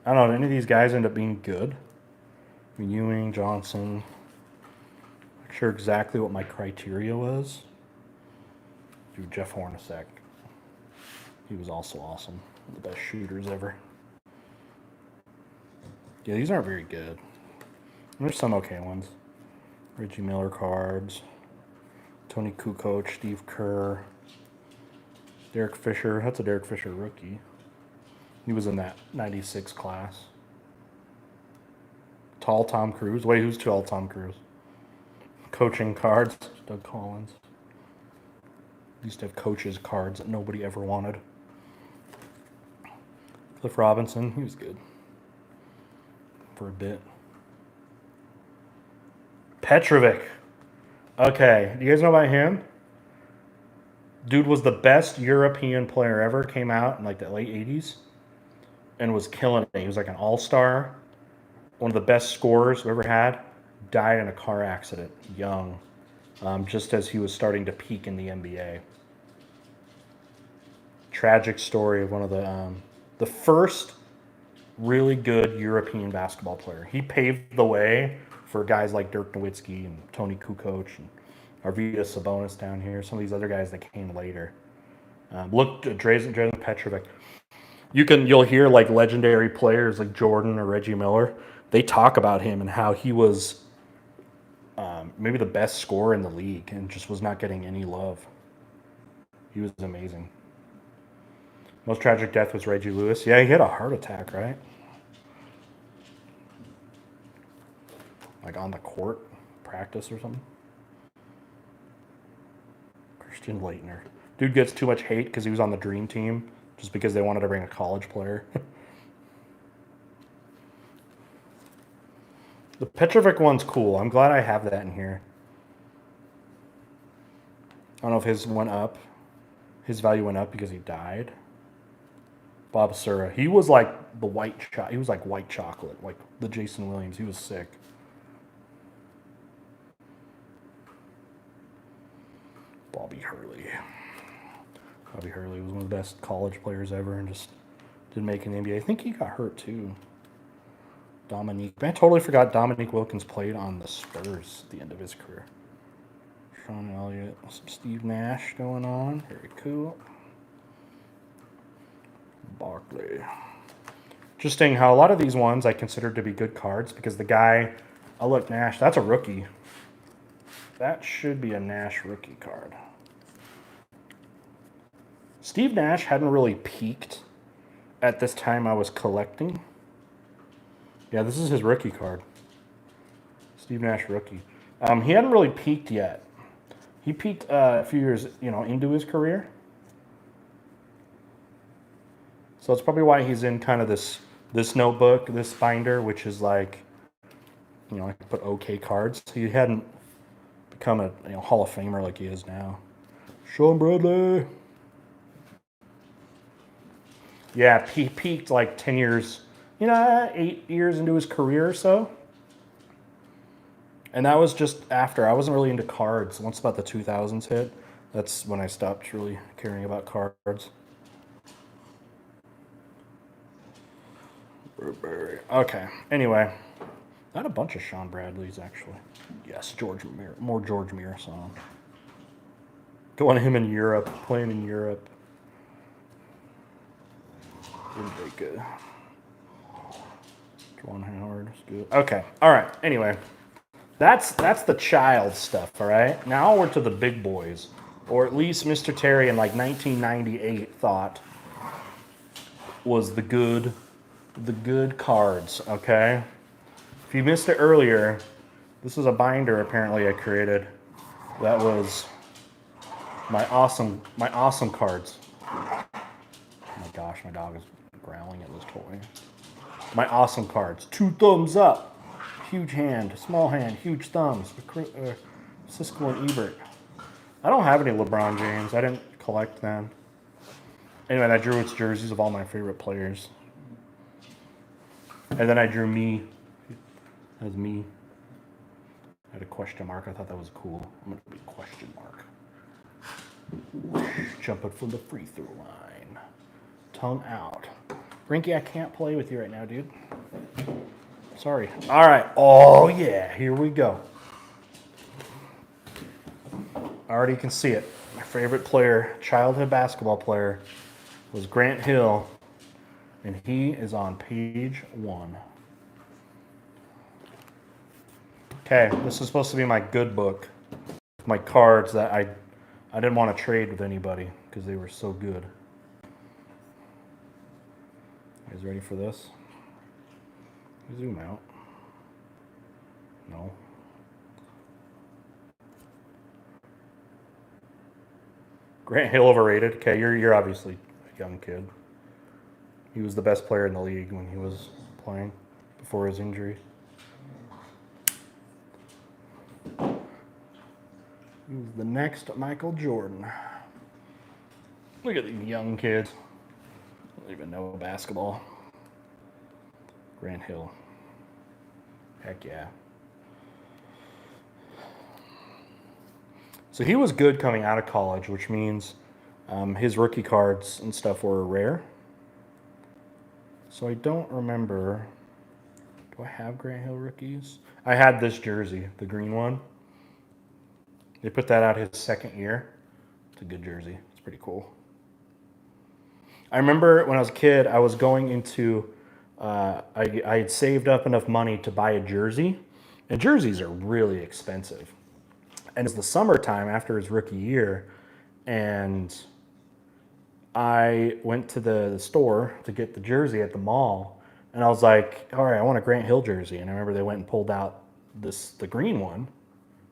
S1: I don't know. Any of these guys end up being good? I mean, Ewing, Johnson. Not sure exactly what my criteria was. Dude, Jeff Hornacek. He was also awesome. One of the best shooters ever. Yeah, these aren't very good. There's some okay ones. Reggie Miller cards. Tony Kukoc, Steve Kerr. Derek Fisher. That's a Derek Fisher rookie. He was in that 96 class. Tall Tom Cruise. Wait, who's tall Tom Cruise? Coaching cards. Doug Collins. Used to have coaches cards that nobody ever wanted. Cliff Robinson. He was good. For a bit. Petrovic. Okay. Do you guys know about him? Dude was the best European player ever. Came out in like the late 80s. And was killing it. He was like an all-star. One of the best scorers we ever had. Died in a car accident. Young. Just as he was starting to peak in the NBA. Tragic story of one of the first really good European basketball player. He paved the way for guys like Dirk Nowitzki and Tony Kukoc and Arvydas Sabonis down here. Some of these other guys that came later. Look at Drazen Petrovic. You'll hear like legendary players like Jordan or Reggie Miller. They talk about him and how he was maybe the best scorer in the league and just was not getting any love. He was amazing. Most tragic death was Reggie Lewis. Yeah, he had a heart attack, right? Like on the court, practice or something. Christian Leitner. Dude gets too much hate because he was on the dream team just because they wanted to bring a college player. The Petrovic one's cool. I'm glad I have that in here. I don't know if his went up. His value went up because he died. Bob Sura. He was like the he was like white chocolate, like the Jason Williams. He was sick. Bobby Hurley. Bobby Hurley was one of the best college players ever and just didn't make an NBA. I think he got hurt too. Dominique. I totally forgot Dominique Wilkins played on the Spurs at the end of his career. Sean Elliott. Some Steve Nash going on. Very cool. Barkley. Interesting how a lot of these ones I consider to be good cards because the guy, oh look, Nash, that's a rookie. That should be a Nash rookie card. Steve Nash hadn't really peaked at this time I was collecting. Yeah, this is his rookie card. Steve Nash rookie. He hadn't really peaked yet. He peaked a few years, into his career. So that's probably why he's in kind of this notebook, this binder, which is like, I could put okay cards. He hadn't become a Hall of Famer like he is now. Sean Bradley. Yeah, he peaked like 10 years, 8 years into his career or so. And that was just after. I wasn't really into cards. Once about the 2000s hit, that's when I stopped really caring about cards. Okay. Anyway, I had a bunch of Sean Bradleys actually. Yes, more George Mirasan. Going to him in Europe, playing in Europe. Didn't very good. Juwan Howard is good. Okay. All right. Anyway, that's the child stuff. All right. Now we're to the big boys, or at least Mr. Terry in like 1998 thought was the good cards, okay? If you missed it earlier, this is a binder apparently I created that was my awesome cards. Oh my gosh, my dog is growling at this toy. My awesome cards. 2 thumbs up. Huge hand, small hand, huge thumbs. Siskel and Ebert. I don't have any LeBron James. I didn't collect them. Anyway, I drew its jerseys of all my favorite players. And then I drew me as me. I had a question mark. I thought that was cool. I'm going to be question mark. Jumping from the free throw line. Tongue out. Grinky, I can't play with you right now, dude. Sorry. All right. Oh, yeah. Here we go. I already can see it. My favorite player, childhood basketball player, was Grant Hill, and he is on page 1. Okay, this is supposed to be my good book. My cards that I didn't want to trade with anybody because they were so good. You guys ready for this? Zoom out. No. Grant Hill overrated. Okay, you're obviously a young kid. He was the best player in the league when he was playing before his injury. He was the next Michael Jordan. Look at these young kids. Don't even know basketball. Grant Hill. Heck yeah. So he was good coming out of college, which means his rookie cards and stuff were rare. So I don't remember. Do I have Grant Hill rookies? I had this jersey, the green one. They put that out his second year. It's a good jersey. It's pretty cool. I remember when I was a kid, I was going into, I had saved up enough money to buy a jersey. And jerseys are really expensive. And it's the summertime after his rookie year. And I went to the store to get the jersey at the mall. And I was like, all right, I want a Grant Hill jersey. And I remember they went and pulled out the green one.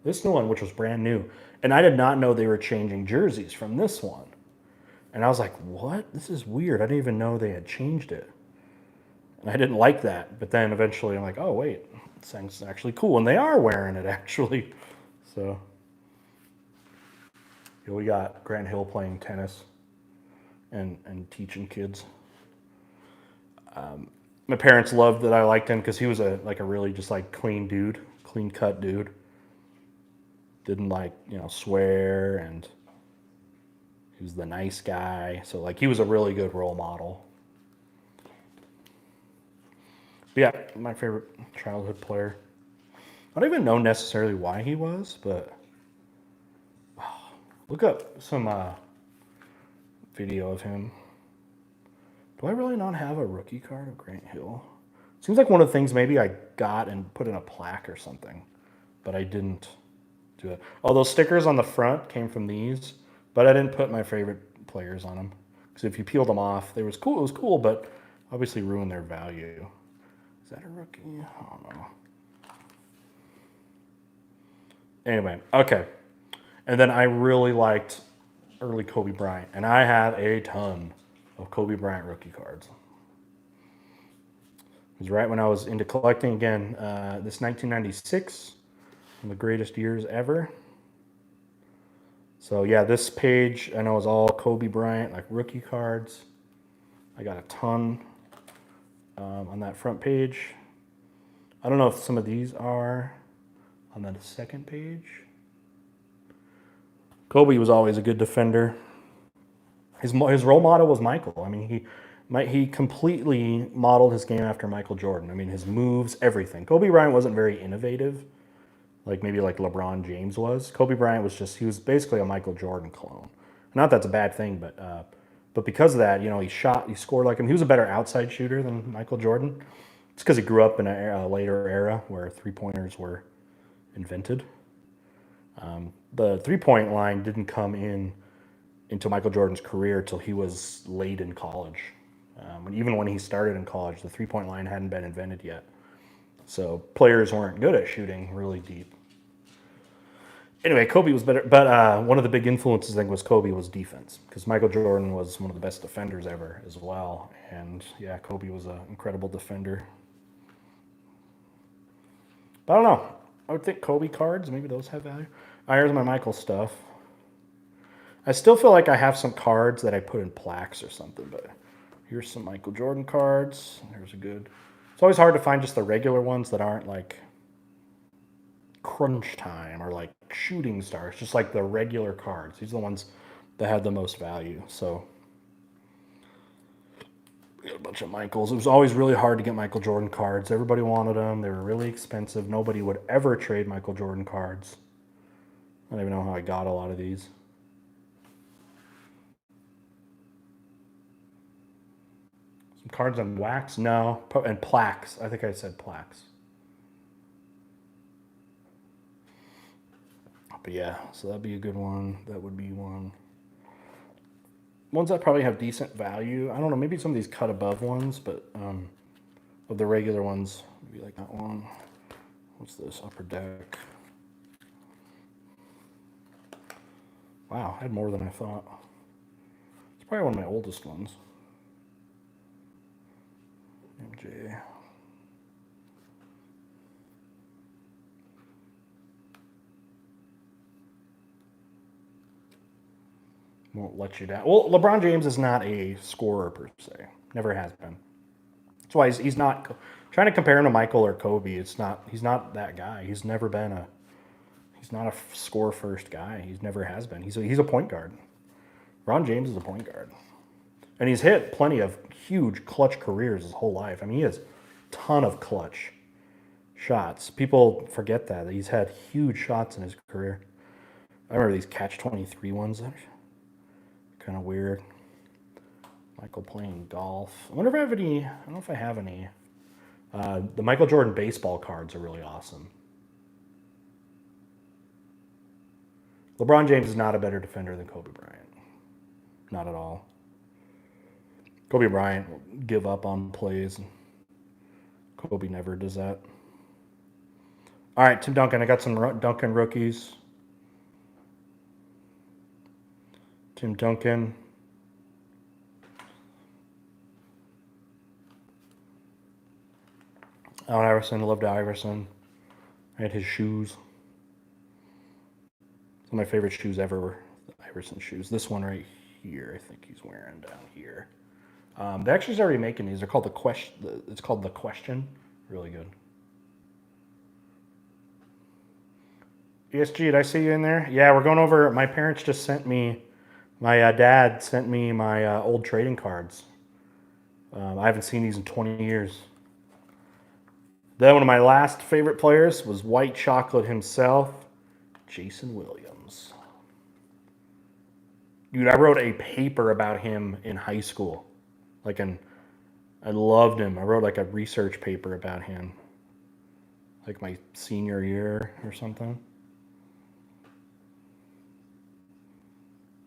S1: This new one, which was brand new. And I did not know they were changing jerseys from this one. And I was like, what? This is weird. I didn't even know they had changed it. And I didn't like that. But then eventually I'm like, oh, wait, this thing's actually cool. And they are wearing it, actually. So here we got Grant Hill playing tennis and teaching kids. My parents loved that I liked him because he was a really just like clean dude, clean cut dude. Didn't swear, and he was the nice guy. So like he was a really good role model. But yeah, my favorite childhood player. I don't even know necessarily why he was, but look up some video of him. Do I really not have a rookie card of Grant Hill? Seems like one of the things maybe I got and put in a plaque or something, but I didn't do it. Oh, those stickers on the front came from these, but I didn't put my favorite players on them because if you peeled them off, it was cool, but obviously ruined their value. Is that a rookie? I don't know. Anyway, okay. And then I really liked early Kobe Bryant, and I have a ton of Kobe Bryant rookie cards. It was right when I was into collecting again. This 1996, one of the greatest years ever. So yeah, this page I know is all Kobe Bryant, like rookie cards. I got a ton on that front page. I don't know if some of these are on the second page. Kobe was always a good defender. His role model was Michael. I mean, he completely modeled his game after Michael Jordan. I mean, his moves, everything. Kobe Bryant wasn't very innovative, like maybe like LeBron James was. Kobe Bryant he was basically a Michael Jordan clone. Not that's a bad thing, but because of that, he scored like him. He was a better outside shooter than Michael Jordan. It's because he grew up in a later era where three-pointers were invented. The three-point line didn't come into Michael Jordan's career till he was late in college. Even when he started in college, the three-point line hadn't been invented yet. So players weren't good at shooting really deep. Anyway, Kobe was better, but one of the big influences I think was Kobe was defense, because Michael Jordan was one of the best defenders ever as well. And yeah, Kobe was an incredible defender. But I don't know. I would think Kobe cards, maybe those have value. Here's my Michael stuff. I still feel like I have some cards that I put in plaques or something, but here's some Michael Jordan cards. There's a good. It's always hard to find just the regular ones that aren't like Crunch Time or like Shooting Stars, just like the regular cards. These are the ones that have the most value. So We got a bunch of Michaels. It was always really hard to get Michael Jordan cards. Everybody wanted them. They were really expensive. Nobody would ever trade Michael Jordan cards. I don't even know how I got a lot of these. Some cards on wax? No. And plaques. I think I said plaques. But yeah, so that'd be a good one. That would be one. Ones that probably have decent value. I don't know, maybe some of these cut above ones, but of the regular ones, maybe like that one. What's this? Upper Deck. Wow, I had more than I thought. It's probably one of my oldest ones. MJ. Won't let you down. Well, LeBron James is not a scorer per se. Never has been. That's why he's not trying to compare him to Michael or Kobe. It's not. He's not that guy. He's never been a. He's not a score first guy. He's never has been. He's a point guard. LeBron James is a point guard, and he's hit plenty of huge clutch careers his whole life. I mean, he has a ton of clutch shots. People forget that he's had huge shots in his career. I remember these catch 23 ones. Kind of weird. Michael playing golf. I wonder if I have any. I don't know if I have any. The Michael Jordan baseball cards are really awesome. LeBron James is not a better defender than Kobe Bryant. Not at all. Kobe Bryant will give up on plays. Kobe never does that. All right, Tim Duncan. I got some Duncan rookies. Tim Duncan. Allen Iverson. Loved Iverson. I had his shoes. Some of my favorite shoes ever were the Iverson shoes. This one right here, I think he's wearing down here. They actually already making these. They're called the Question. It's called the Question. Really good. ESG, did I see you in there? Yeah, we're going over. My parents just sent me. My dad sent me my old trading cards. I haven't seen these in 20 years. Then one of my last favorite players was White Chocolate himself, Jason Williams. Dude, I wrote a paper about him in high school. I loved him. I wrote like a research paper about him. Like my senior year or something.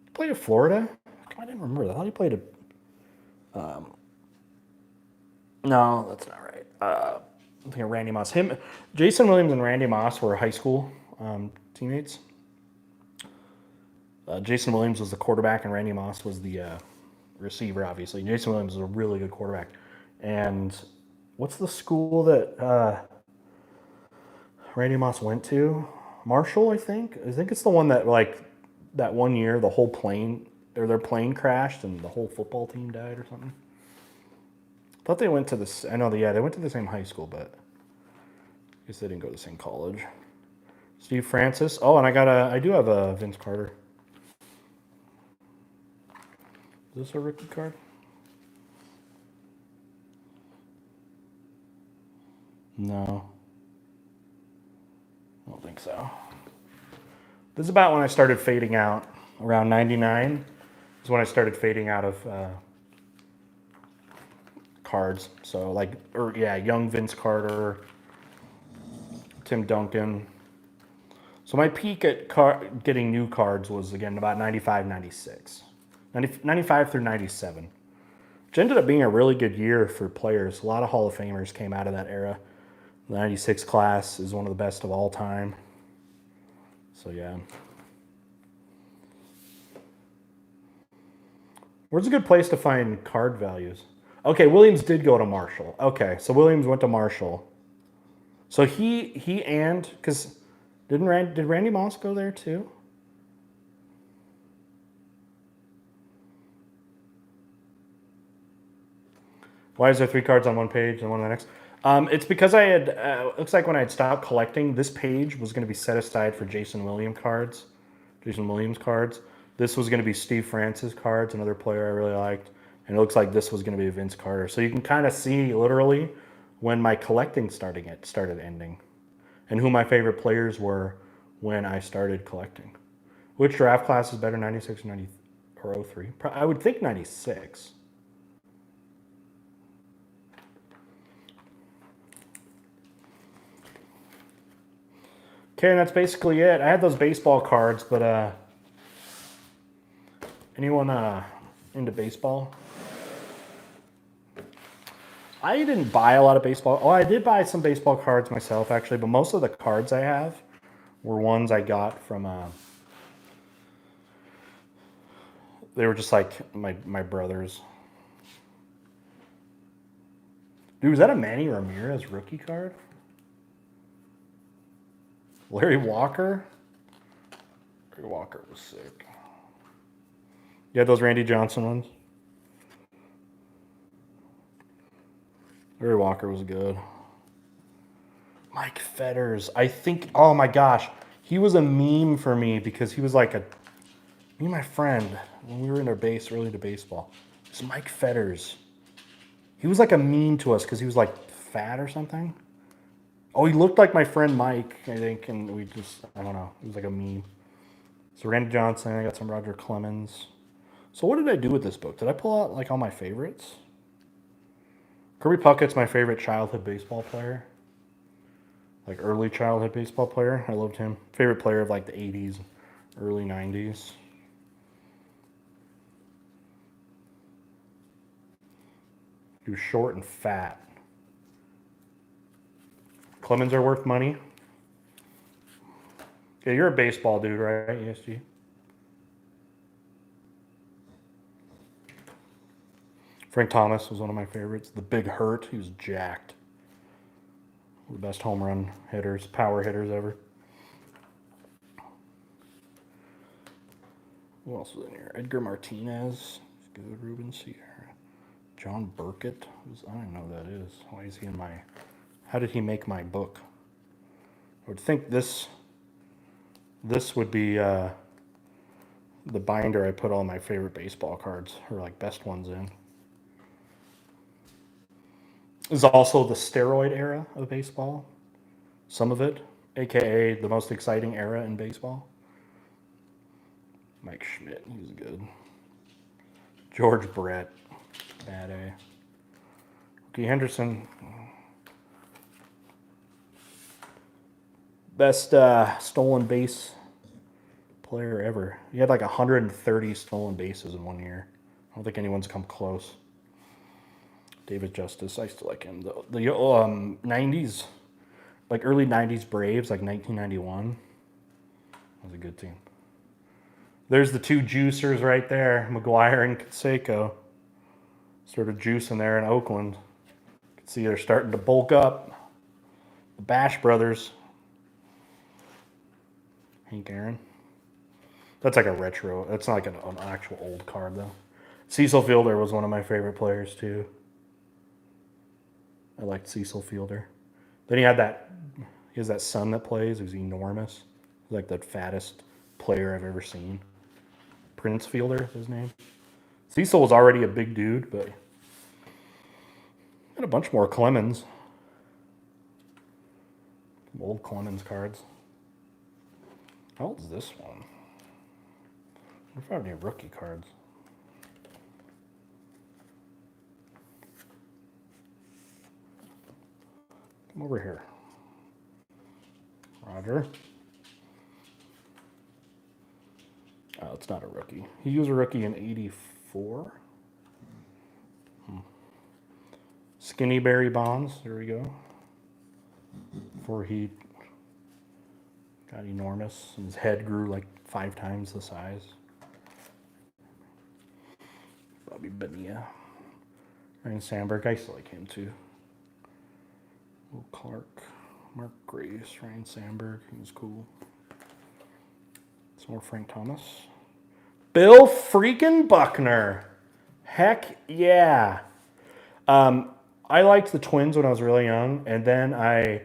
S1: He played at Florida? I didn't remember that. I thought he played at... no, that's not right. I think Randy Moss. Jason Williams and Randy Moss were high school teammates. Jason Williams was the quarterback and Randy Moss was the receiver, obviously. Jason Williams is a really good quarterback. And what's the school that Randy Moss went to? Marshall, I think. I think it's the one that, like, that one year, the whole plane, or their plane crashed and the whole football team died or something. I thought they went to this. I know, they went to the same high school, but I guess they didn't go to the same college. Steve Francis. Oh, and I do have a Vince Carter. Is this a rookie card? No. I don't think so. This is about when I started fading out. Around 99 is when I started fading out of cards. So young Vince Carter, Tim Duncan. So my peak at getting new cards was, again, about 95, 96. 95 through 97. Which ended up being a really good year for players. A lot of Hall of Famers came out of that era. The 96 class is one of the best of all time. So, yeah. Where's a good place to find card values? Okay, Williams did go to Marshall. Okay, so Williams went to Marshall. So because did Randy Moss go there too? Why is there 3 cards on one page and one on the next? It's because I had, looks like when I had stopped collecting, this page was going to be set aside for Jason Williams cards. This was going to be Steve Francis cards, another player I really liked. And it looks like this was going to be Vince Carter. So you can kind of see literally when my collecting started ending and who my favorite players were when I started collecting. Which draft class is better, 96 or 90 or 03? I would think 96. Okay, and that's basically it. I had those baseball cards, but anyone into baseball? I didn't buy a lot of baseball. Oh, I did buy some baseball cards myself, actually, but most of the cards I have were ones I got from. They were just like my brothers. Dude, was that a Manny Ramirez rookie card? Larry Walker? Larry Walker was sick. You had those Randy Johnson ones? Larry Walker was good. Mike Fetters. I think, oh my gosh. He was a meme for me because he was like me and my friend, when we were in our base early to baseball. It's Mike Fetters. He was like a meme to us because he was like fat or something. Oh, he looked like my friend Mike, I think, and we just, I don't know. It was like a meme. So Randy Johnson, I got some Roger Clemens. So what did I do with this book? Did I pull out like all my favorites? Kirby Puckett's my favorite childhood baseball player. Like early childhood baseball player. I loved him. Favorite player of like the 80s, early 90s. He was short and fat. Clemens are worth money. Yeah, you're a baseball dude, right, ESG? Frank Thomas was one of my favorites. The Big Hurt, he was jacked. One of the best home run hitters, power hitters ever. Who else was in here? Edgar Martinez. He's good. Ruben Sierra. John Burkett. I don't know who that is. Why is he in my... How did he make my book? I would think this would be the binder I put all my favorite baseball cards, or like best ones in. This is also the steroid era of baseball. Some of it, aka the most exciting era in baseball. Mike Schmidt, he was good. George Brett, bad A. Ricky Henderson, best stolen base player ever. He had like 130 stolen bases in 1 year. I don't think anyone's come close. David Justice, I still like him. The 90s, like early 90s Braves, like 1991. That was a good team. There's the two juicers right there, McGuire and Canseco. Sort of juicing there in Oakland. You can see they're starting to bulk up. The Bash brothers. Hank Aaron. That's like a retro. That's not like an actual old card, though. Cecil Fielder was one of my favorite players, too. I liked Cecil Fielder. Then he has that son that plays. He was enormous. He's like the fattest player I've ever seen. Prince Fielder is his name. Cecil was already a big dude, but had a bunch more Clemens. Some old Clemens cards. How old is this one? I wonder if I have any rookie cards. Come over here. Roger. Oh, it's not a rookie. He was a rookie in '84. Skinny Barry Bonds. There we go. Before he got enormous and his head grew like 5 times the size. Bobby Bonilla. Ryan Sandberg. I still like him too. Will Clark. Mark Grace. Ryan Sandberg. He was cool. Some more Frank Thomas. Bill freaking Buckner. Heck yeah. I liked the Twins when I was really young, and then I,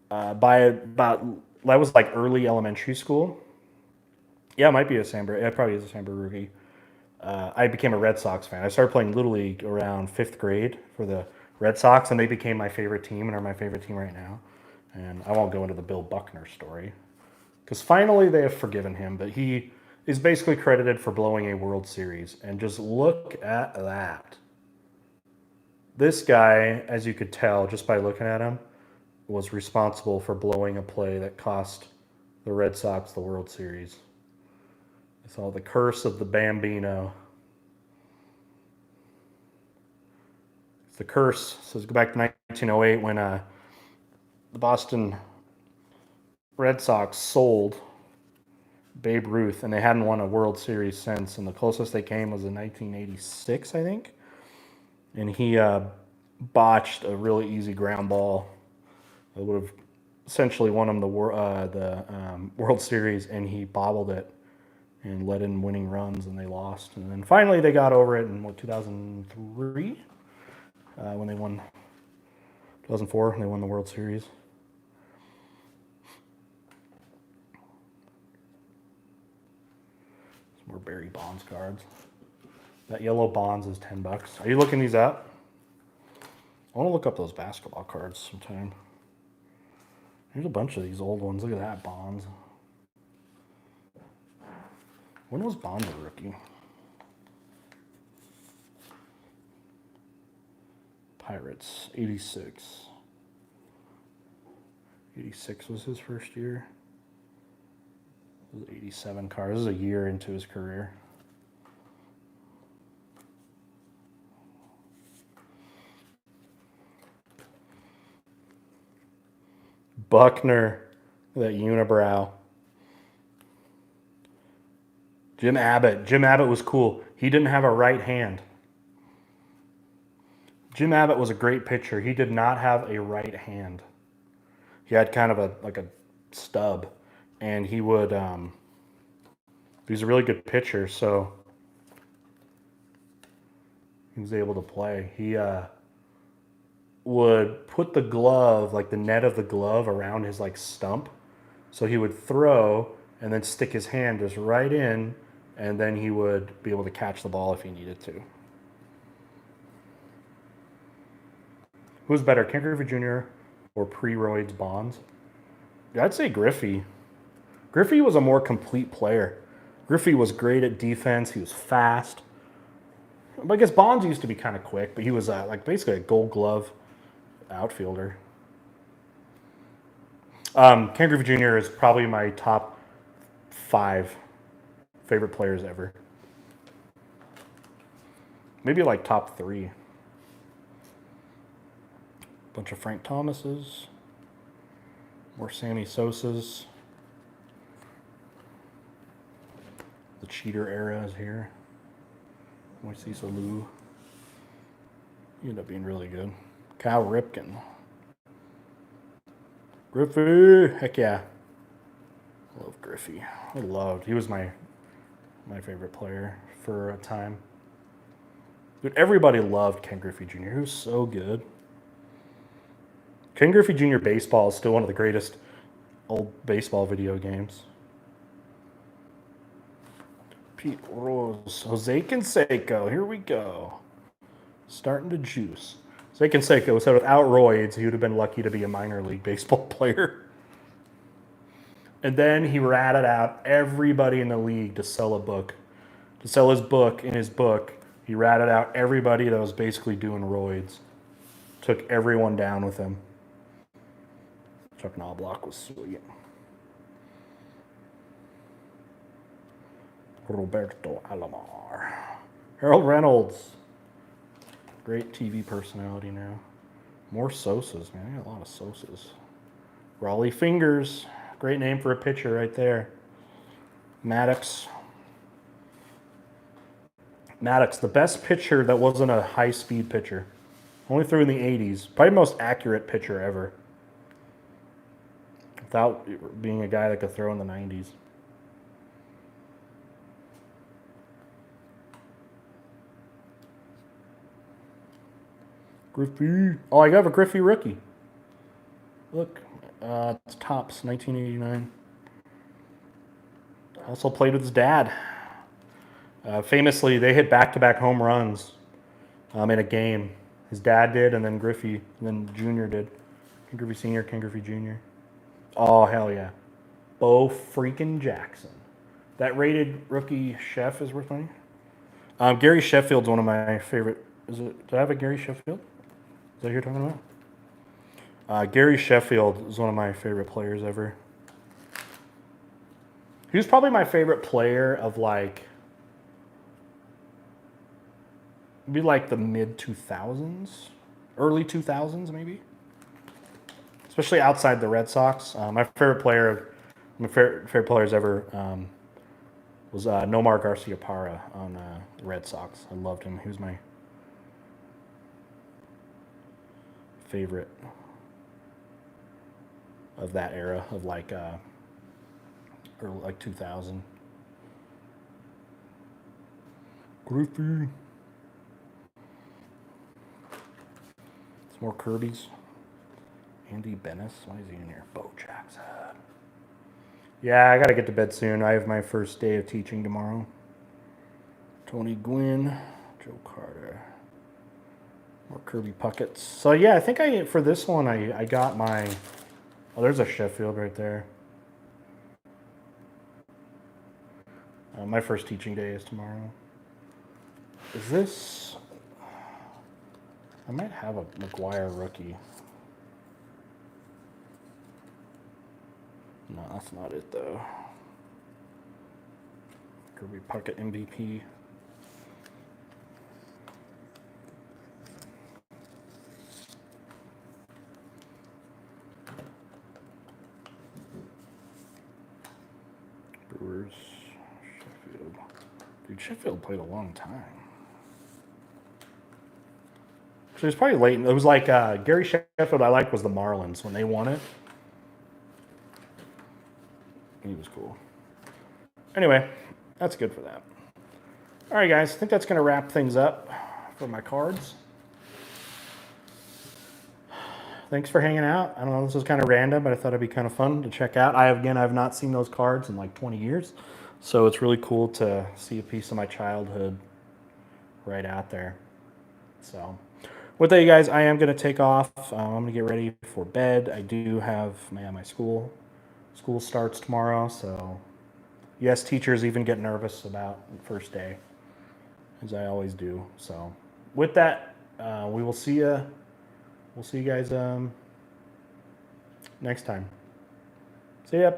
S1: that was like early elementary school. Yeah, it might be a Sandberg. It probably is a Sandberg rookie. I became a Red Sox fan. I started playing Little League around 5th grade for the Red Sox, and they became my favorite team and are my favorite team right now. And I won't go into the Bill Buckner story because finally they have forgiven him, but he is basically credited for blowing a World Series. And just look at that. This guy, as you could tell just by looking at him, was responsible for blowing a play that cost the Red Sox the World Series. It's all the curse of the Bambino. It's the curse. So let's go back to 1908 when the Boston Red Sox sold Babe Ruth, and they hadn't won a World Series since. And the closest they came was in 1986, I think. And he botched a really easy ground ball that would have essentially won him the World Series, and he bobbled it and let in winning runs, and they lost. And then finally they got over it in 2003 when they won 2004 when they won the World Series. Some more Barry Bonds cards. That yellow Bonds is $10. Are you looking these up? I want to look up those basketball cards sometime. There's a bunch of these old ones. Look at that, Bonds. When was Bonds a rookie? Pirates, 86. 86 was his first year. It was 87 cards. This is a year into his career. Buckner, that unibrow. Jim Abbott. Jim Abbott was cool. He didn't have a right hand. Jim Abbott was a great pitcher. He did not have a right hand. He had kind of a stub, and he would. He was a really good pitcher, so he was able to play. He would put the glove, like the net of the glove, around his stump, so he would throw and then stick his hand just right in, and then he would be able to catch the ball if he needed to. Who's better, Ken Griffey Jr. or pre-roids Bonds? I'd say Griffey. Griffey was a more complete player. Griffey was great at defense. He was fast. But I guess Bonds used to be kind of quick, but he was basically a Gold Glove outfielder. Ken Griffey Jr. is probably my top 5 favorite players ever. Maybe top 3. Bunch of Frank Thomases. More Sammy Sosas. The cheater era is here. Moises Alou. He ended up being really good. Cal Ripken. Griffey! Heck yeah. I love Griffey. He was my favorite player for a time. Dude, everybody loved Ken Griffey Jr. He was so good. Ken Griffey Jr. baseball is still one of the greatest old baseball video games. Pete Rose. Jose Canseco. Here we go. Starting to juice. Jose Canseco said without roids, he would have been lucky to be a minor league baseball player. And then he ratted out everybody in the league to sell a book. To sell his book. In his book, he ratted out everybody that was basically doing roids. Took everyone down with him. Chuck Knobloch was sweet. Roberto Alomar. Harold Reynolds. Great TV personality now. More Sosas, man. I got a lot of Sosas. Raleigh Fingers. Great name for a pitcher right there. Maddox. Maddox, the best pitcher that wasn't a high-speed pitcher. Only threw in the 80s. Probably the most accurate pitcher ever. Without being a guy that could throw in the 90s. Griffey. Oh, I got a Griffey rookie. Look, it's Topps, 1989. Also played with his dad. Famously, they hit back-to-back home runs in a game. His dad did, and then Griffey, and then Junior did. Ken Griffey Sr., Ken Griffey Jr. Oh, hell yeah. Bo freaking Jackson. That rated rookie chef is worth money. Gary Sheffield's one of my favorite. Do I have a Gary Sheffield? Is that who you're talking about? Gary Sheffield is one of my favorite players ever. He was probably my favorite player of like, maybe like the mid 2000s, early 2000s maybe. Especially outside the Red Sox. My favorite players ever was Nomar Garciaparra on the Red Sox. I loved him. He was my favorite of that era of like or like 2000. Griffey. Some more Kirby's. Andy Bennis. Why is he in here? Bo Jackson. Yeah, I gotta get to bed soon. I have my first day of teaching tomorrow. Tony Gwynn, Joe Carter, more Kirby Pucketts. So yeah, I think for this one I got my. Oh, there's a Sheffield right there. My first teaching day is tomorrow. Is this? I might have a McGuire rookie. No, that's not it though. Kirby Puckett MVP. Brewers, Sheffield. Dude, Sheffield played a long time. So it was probably late. It was like Gary Sheffield I liked was the Marlins when they won it. He was cool. Anyway, that's good for that. All right, guys. I think that's going to wrap things up for my cards. Thanks for hanging out. I don't know, this was kind of random, but I thought it'd be kind of fun to check out. I've not seen those cards in like 20 years. So it's really cool to see a piece of my childhood right out there. So with that, you guys, I am going to take off. I'm going to get ready for bed. I do have my school. School starts tomorrow, so yes, teachers even get nervous about the first day, as I always do. So with that, we will see you. We'll see you guys next time. See ya.